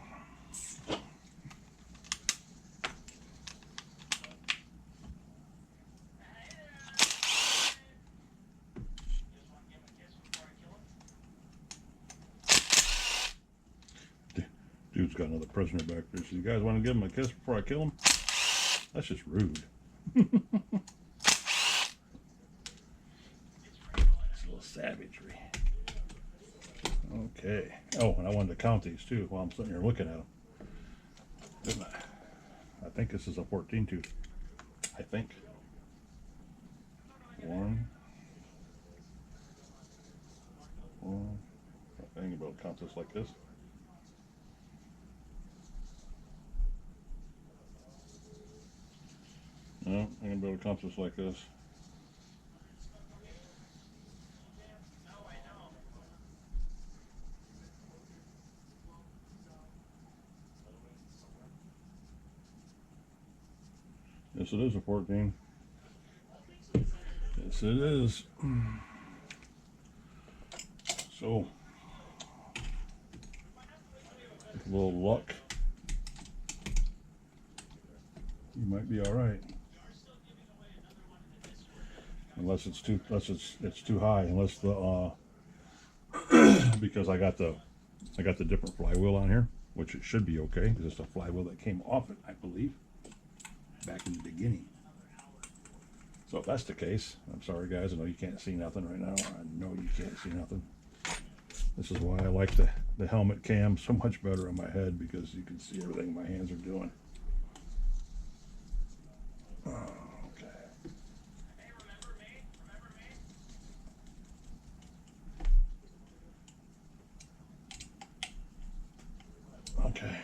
A: Dude's got another prisoner back there. So you guys want to give him a kiss before I kill him? That's just rude. It's a little savagery. Okay. Oh, and I wanted to count these too while I'm sitting here looking at them. Didn't I? I think this is a 14 tooth. I think. One. I think about count this like this. No, I'm going to be able to count this like this. Yes, it is a 14. Yes, it is. So, with a little luck, you might be all right. Unless it's too high. Unless the because I got the different flywheel on here, which it should be okay because it's a flywheel that came off it, I believe, back in the beginning. So if that's the case, I'm sorry guys, I know you can't see nothing right now. I know you can't see nothing. This is why I like the helmet cam so much better on my head, because you can see everything my hands are doing. Okay.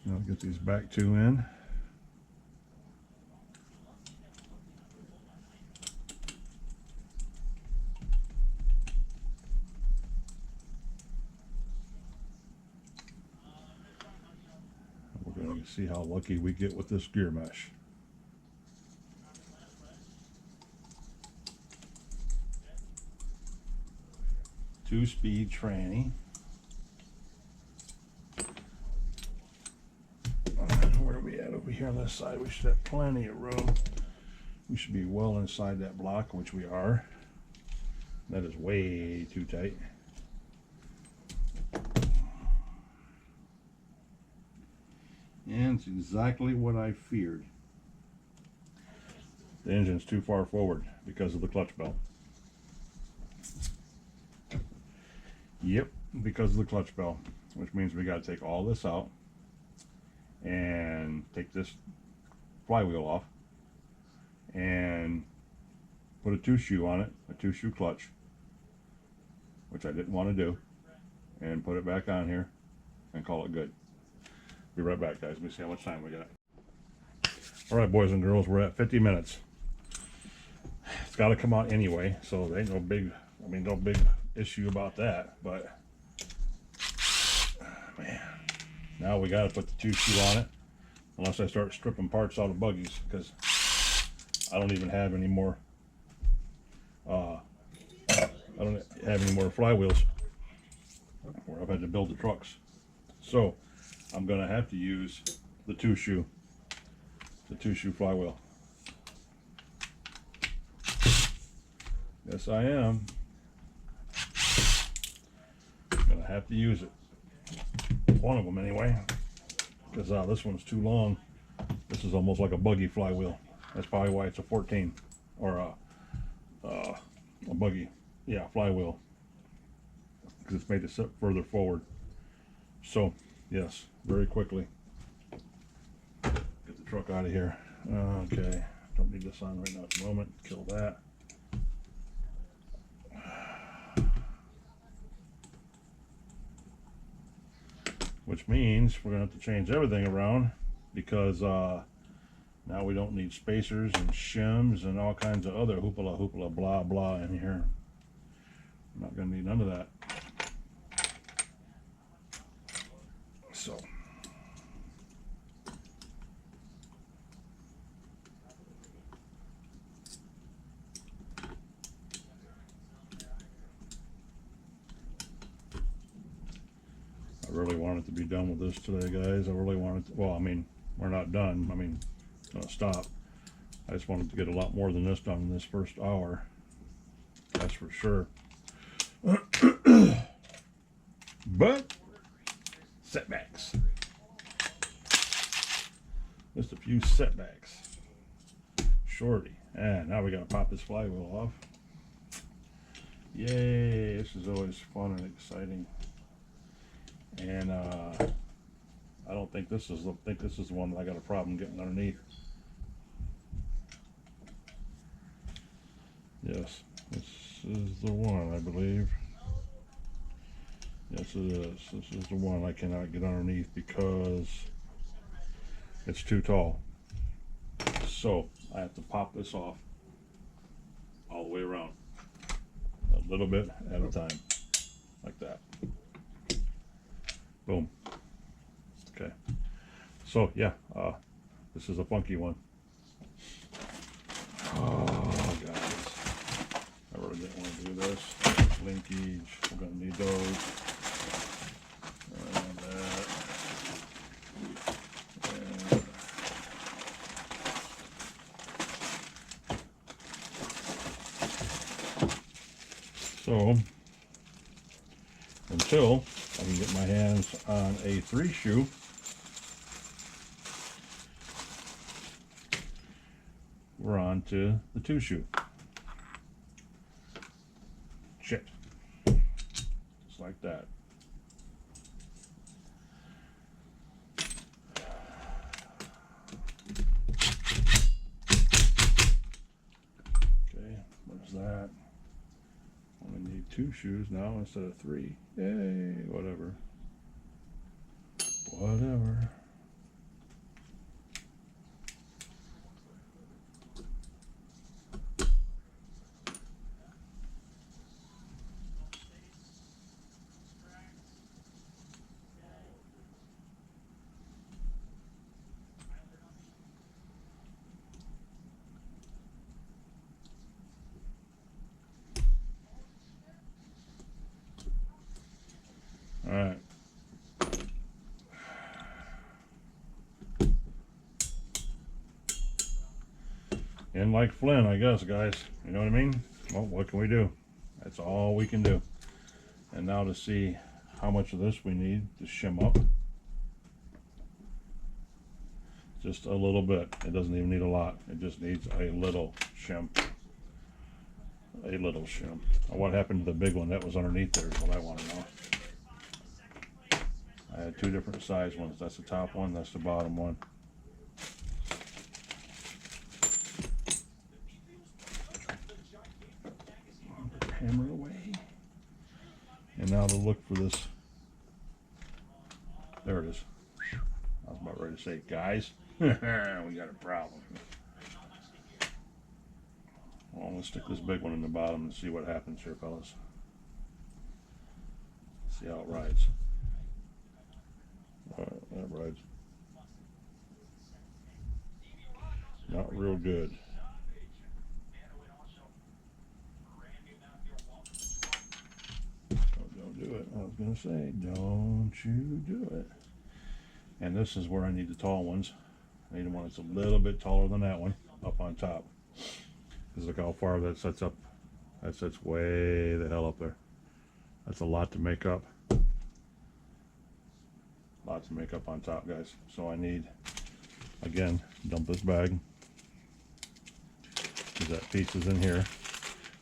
A: Now I'll get these back two in. We're going to see how lucky we get with this gear mesh. Two-speed tranny. Where are we at over here on this side? We should have plenty of room. We should be well inside that block, which we are. That is way too tight. And it's exactly what I feared. The engine's too far forward because of the clutch belt. Yep, because of the clutch belt, which means we got to take all this out and take this flywheel off and put a 2-shoe on it, a 2-shoe clutch, which I didn't want to do, and put it back on here and call it good. Be right back, guys. Let me see how much time we got. All right, boys and girls, we're at 50 minutes. It's got to come out anyway, so there ain't no big, no big issue about that. But man, now we got to put the 2-shoe on it, unless I start stripping parts out of buggies, because I don't even have any more. I don't have any more flywheels, or I've had to build the trucks. So I'm gonna have to use the 2-shoe, flywheel. Yes, I am. Gonna have to use it. One of them anyway, because this one's too long. This is almost like a buggy flywheel. That's probably why it's a 14 or a buggy, yeah, flywheel, because it's made to sit further forward. So yes, very quickly get the truck out of here. Okay, don't need this on right now at the moment. Kill that. Which means we're gonna have to change everything around, because now we don't need spacers and shims and all kinds of other hoopla blah blah in here. I'm not gonna need none of that. So I really wanted to be done with this today, guys. I really wanted to, well, we're not done. Gonna stop. I just wanted to get a lot more than this done in this first hour. That's for sure. But setbacks. Just a few setbacks. Shorty. And now we gotta pop this flywheel off. Yay, this is always fun and exciting. And I don't think this is the one that I got a problem getting underneath. Yes, this is the one, I believe. Yes, it is. This is the one I cannot get underneath because it's too tall. So I have to pop this off all the way around, a little bit at a time, like that. Boom. Okay. So yeah, this is a funky one. Oh, guys, I really didn't want to do this. Linkage, we're gonna need those. And that. And so until I can get my hands on a 3-shoe, we're on to the 2-shoe. Shit. Just like that. Okay, where's that? Only need 2 shoes now instead of 3. Yay, whatever. Whatever. All right. And like Flynn, I guess, guys. You know what I mean? Well, what can we do? That's all we can do. And now to see how much of this we need to shim up. Just a little bit. It doesn't even need a lot. It just needs a little shim. A little shim. What happened to the big one that was underneath there is what I want to know. I had two different size ones. That's the top one, that's the bottom one. Put the hammer away. And now to look for this. There it is. I was about ready to say, guys, we got a problem. Well, I'm going to stick this big one in the bottom and see what happens here, fellas. See how it rides. Alright, that rides. Not real good. Don't do it. I was going to say, don't you do it. And this is where I need the tall ones. I need one that's a little bit taller than that one, up on top. Because look how far that sets up. That sets way the hell up there. That's a lot to make up. Lot to make up on top, guys. So I need, again, dump this bag. Because that piece is in here.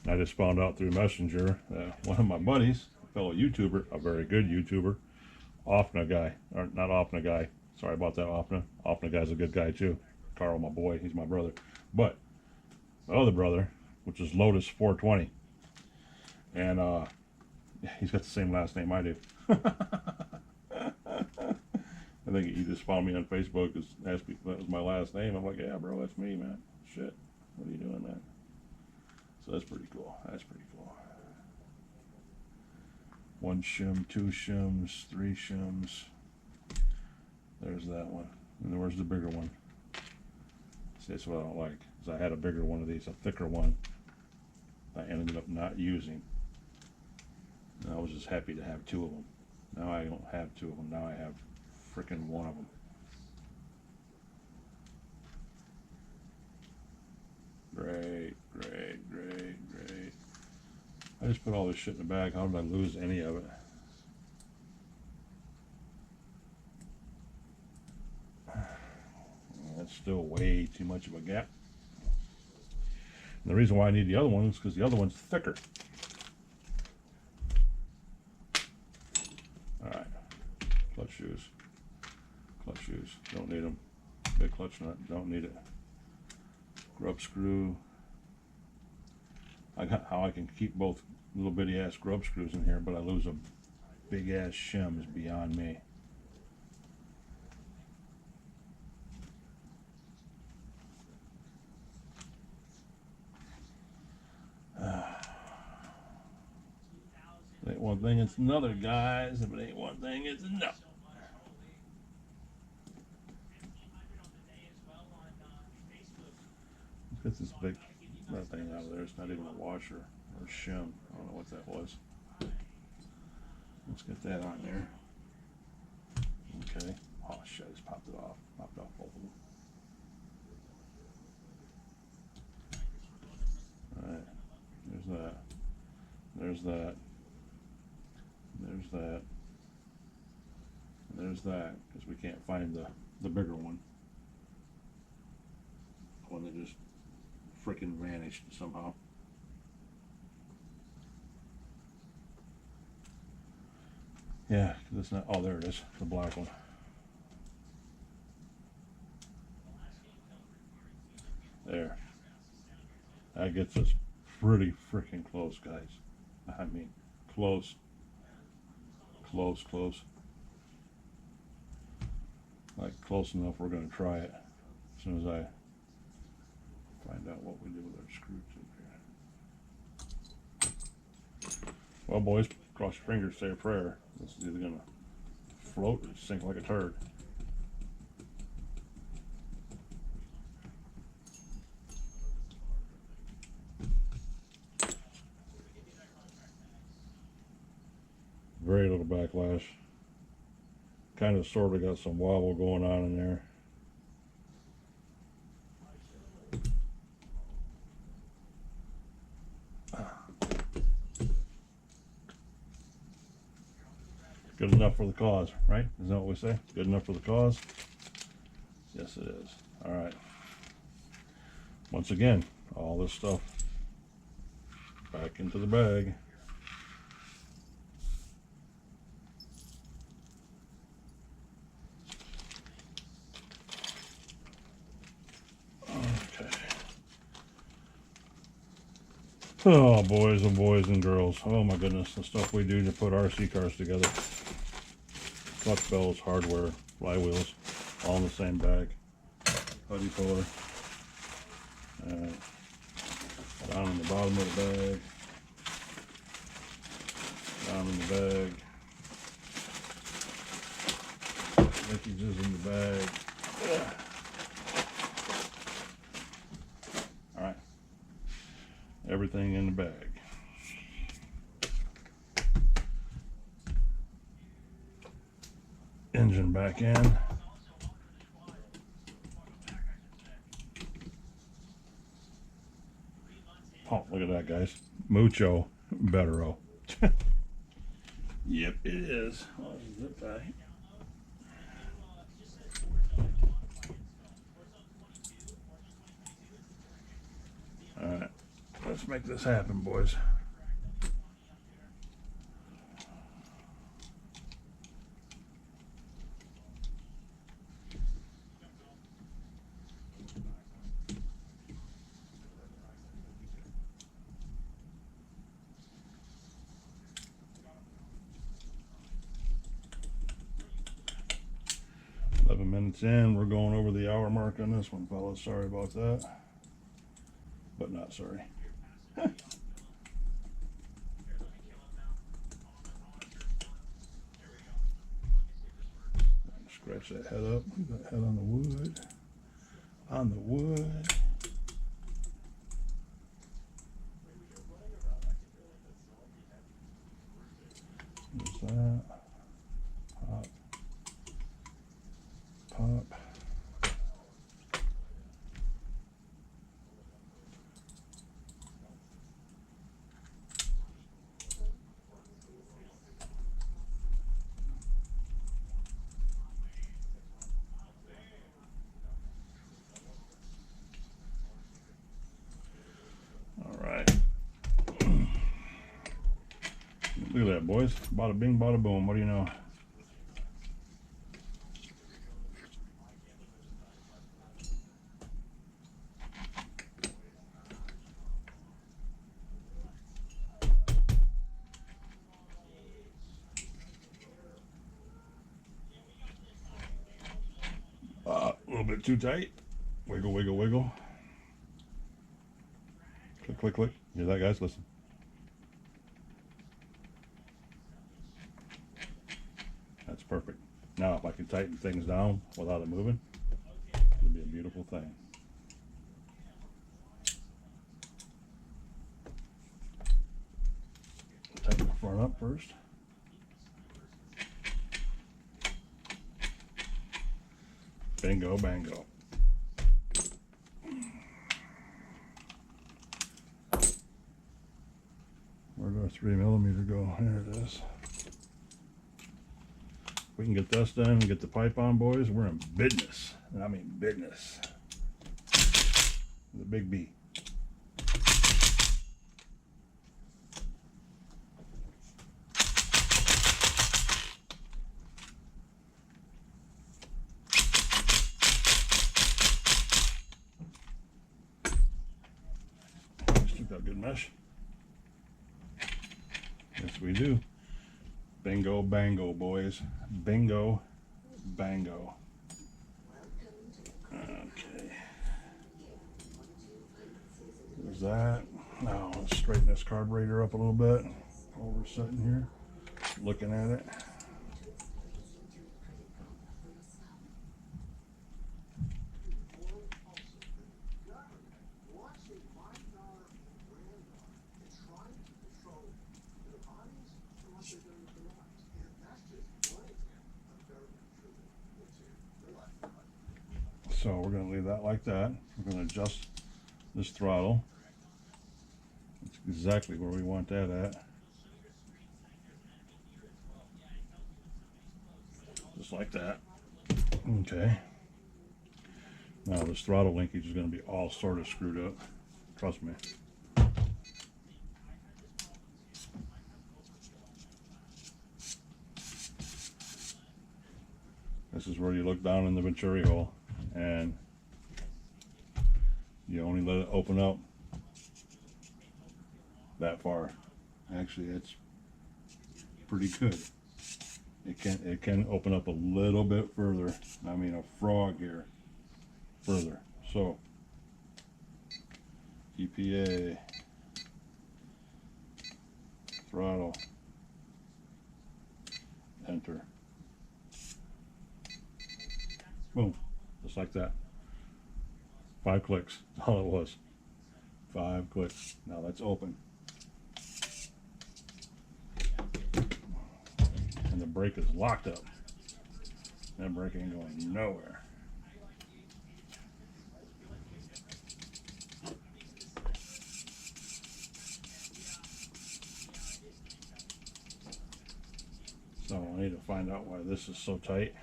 A: And I just found out through Messenger that one of my buddies, a fellow YouTuber, a very good YouTuber, Offna guy, or not Offna guy, sorry about that, Offna. Offna guy's a good guy too. Carl, my boy, he's my brother. But my other brother, which is Lotus 420, and he's got the same last name I do. I think he just found me on Facebook, and asked me if that was my last name. I'm like, yeah, bro, that's me, man. Shit, what are you doing, man? So that's pretty cool. That's pretty cool. 1 shim, 2 shims, 3 shims. There's that one. And then where's the bigger one? See, that's what I don't like. Because I had a bigger one of these, a thicker one. I ended up not using. And I was just happy to have 2 of them. Now I don't have 2 of them. Now I have freaking 1 of them. Great, great, great, great. I just put all this shit in the bag. How did I lose any of it? That's still way too much of a gap. And the reason why I need the other one is because the other one's thicker. Alright. Clutch shoes. Clutch shoes. Don't need them. Big clutch nut. Don't need it. Grub screw. I got how I can keep both little bitty ass grub screws in here, but I lose a big ass shim is beyond me. It ain't one thing, it's another, guys. If it ain't one thing, it's another. Let's get this big that thing out of there. It's not even a washer or a shim. I don't know what that was. Let's get that on there. Okay. Oh shit, I just popped it off. Popped off both of them. Alright. There's that. There's that. There's that. And there's that. Because we can't find the bigger one. One that just freaking vanished somehow. Yeah, because it's not. Oh, there it is. The black one. There. That gets us pretty freaking close, guys. I mean, close. Close, close. Like, close enough we're going to try it. As soon as I find out what we do with our screw tip here. Well, boys, cross your fingers, say a prayer. This is either going to float or sink like a turd. Very little backlash. Kind of sort of got some wobble going on in there. Good enough for the cause, right? Isn't that what we say? Good enough for the cause? Yes, it is. All right. Once again, all this stuff back into the bag. Okay. Oh, boys and girls. Oh my goodness, the stuff we do to put RC cars together. Clutch bells, hardware, flywheels, all in the same bag. Putty puller. Down in the bottom of the bag. Down in the bag. Linkages in the bag. Alright. Everything in the bag. Engine back in. Oh, look at that, guys. Mucho bettero. Yep, it is. Well, zip tie. Alright, let's make this happen, boys. Minutes in, we're going over the hour mark on this one, fellas. Sorry about that, but not sorry. Scratch that head up. Put that head on the wood. On the wood. There's that. Pop. Pop. All right. Look at that, boys. Bada bing, bada boom. What do you know? A little bit too tight. Wiggle, wiggle, wiggle. Click, click, click. Hear that, guys? Listen. That's perfect. Now, if I can tighten things down without it moving, it'd be a beautiful thing. Tighten the front up first. Bingo, bango. Where'd our 3mm go? There it is. If we can get this done and get the pipe on, boys, we're in business. And I mean business. The big B. Still got good mesh. Yes, we do. Bingo, bango, boys. Bingo, bango. Okay. There's that. Now let's straighten this carburetor up a little bit while we're sitting here looking at it. So we're going to leave that like that. We're going to adjust this throttle. That's exactly where we want that at. Just like that. Okay. Now this throttle linkage is going to be all sort of screwed up. Trust me. This is where you look down in the venturi hole and you only let it open up that far. Actually, it's pretty good. It can open up a little bit further. I mean, a frog here further. So EPA, throttle, enter, boom, just like that. 5 clicks, that's all it was. 5 clicks. Now that's open. And the brake is locked up. That brake ain't going nowhere. So I need to find out why this is so tight.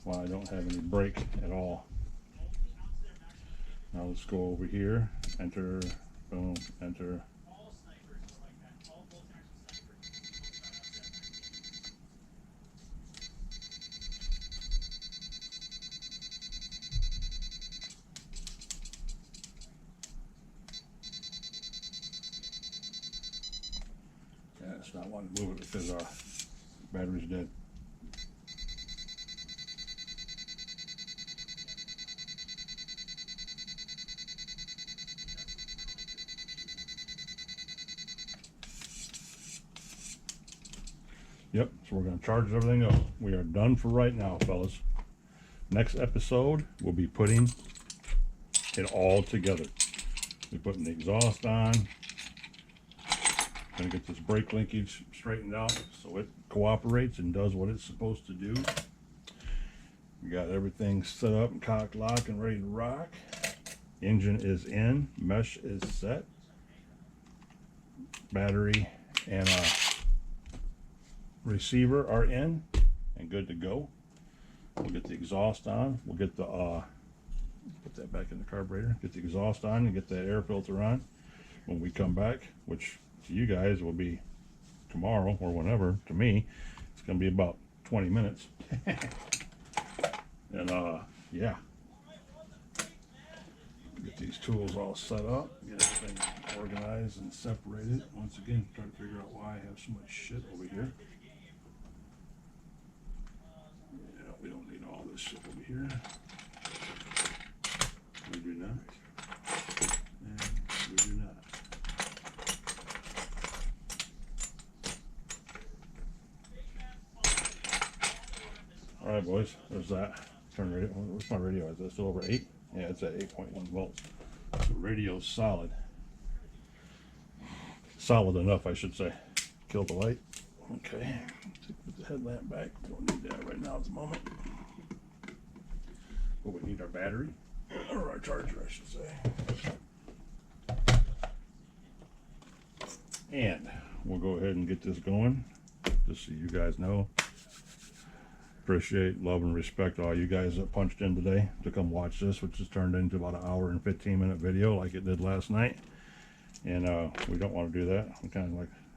A: Why I don't have any brake at all. Now let's go over here, enter, boom, enter. Yeah, it's not wanting to move it because our battery's dead. Yep, so we're going to charge everything up. We are done for right now, fellas. Next episode, we'll be putting it all together. We're putting the exhaust on. Going to get this brake linkage straightened out so it cooperates and does what it's supposed to do. We got everything set up and cocked, locked, and ready to rock. Engine is in. Mesh is set. Battery and receiver are in and good to go. We'll get the exhaust on. We'll get the put that back in the carburetor. Get the exhaust on and get that air filter on when we come back, which to you guys will be tomorrow or whenever. To me, it's going to be about 20 minutes. And yeah, get these tools all set up, get everything organized and separated. Once again, trying to figure out why I have so much shit over here. Yeah, we don't need all this shit over here. We do not. And we do not. All right, boys, there's that. Turn radio. What's my radio? Is that still over 8? Yeah, it's at 8.1 volts. The radio's solid. Solid enough, I should say. Kill the light. Okay. Put the headlamp back. Don't need that right now at the moment. But we need our battery. Or our charger, I should say. And we'll go ahead and get this going. Just so you guys know. Appreciate, love, and respect all you guys that punched in today to come watch this, which has turned into about an hour and 15-minute video like it did last night. And we don't want to do that.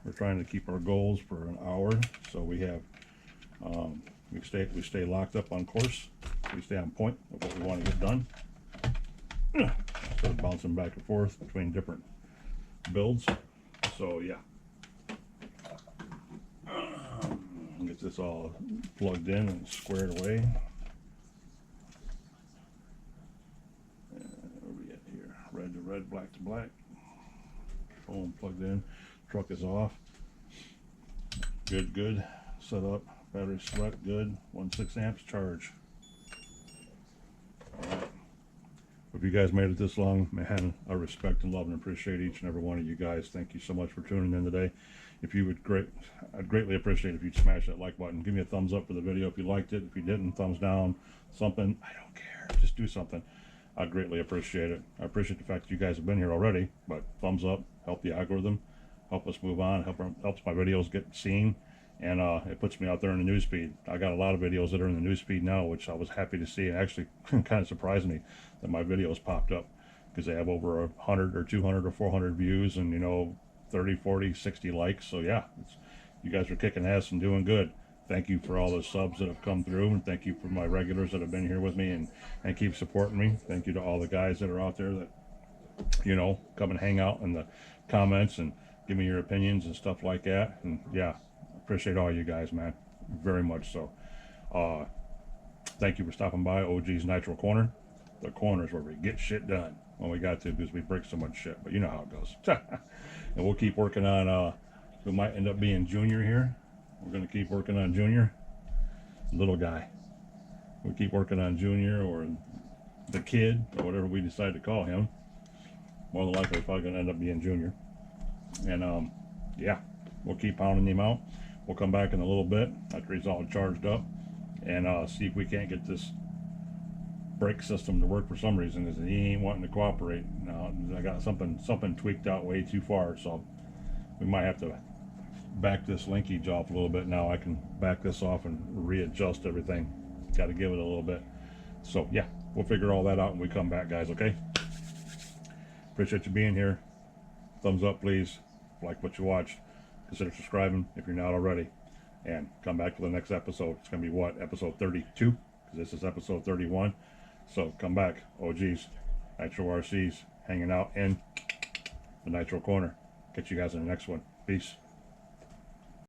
A: We're trying to keep our goals for an hour, so we have we stay locked up on course. We stay on point of what we want to get done. Instead of bouncing back and forth between different builds. So yeah. Get this all plugged in and squared away. Where we at here? Red to red, black to black. Boom, plugged in. Truck is off. Good. Set up. Battery select. Good. 1.6 amps charge. All right. If you guys made it this long, man, I respect and love and appreciate each and every one of you guys. Thank you so much for tuning in today. If you would I'd greatly appreciate if you'd smash that like button. Give me a thumbs up for the video if you liked it. If you didn't, thumbs down, something. I don't care. Just do something. I'd greatly appreciate it. I appreciate the fact that you guys have been here already, but thumbs up, help the algorithm, help us move on, helps my videos get seen, and it puts me out there in the newsfeed. I got a lot of videos that are in the newsfeed now, which I was happy to see. It actually kind of surprised me that my videos popped up, because they have over 100 or 200 or 400 views, and 30, 40, 60 likes. So yeah, you guys are kicking ass and doing good. Thank you for all the subs that have come through, and thank you for my regulars that have been here with me and keep supporting me. Thank you to all the guys that are out there that come and hang out in the comments and give me your opinions and stuff like that. And yeah, appreciate all you guys, man, very much so. Thank you for stopping by OG's Nitro Corner. The corner's where we get shit done when we got to, because we break so much shit, but you know how it goes. And we'll keep working on we might end up being Junior here. We're going to keep working on Junior, little guy. We'll keep working on Junior, or the kid, or whatever we decide to call him. More than likely, probably going to end up being Junior. And yeah, we'll keep pounding him out. We'll come back in a little bit after he's all charged up, and see if we can't get this brake system to work for some reason, because he ain't wanting to cooperate. Now I got something tweaked out way too far, so we might have to back this linkage off a little bit. Now I can back this off and readjust everything. Got to give it a little bit. So yeah, we'll figure all that out when we come back, guys. Okay, appreciate you being here. Thumbs up, please. Like what you watched. Consider subscribing if you're not already, and come back for the next episode. It's gonna be what, episode 32, because this is episode 31. So come back, OGs, Nitro RCs, hanging out in the Nitro Corner. Catch you guys in the next one. Peace.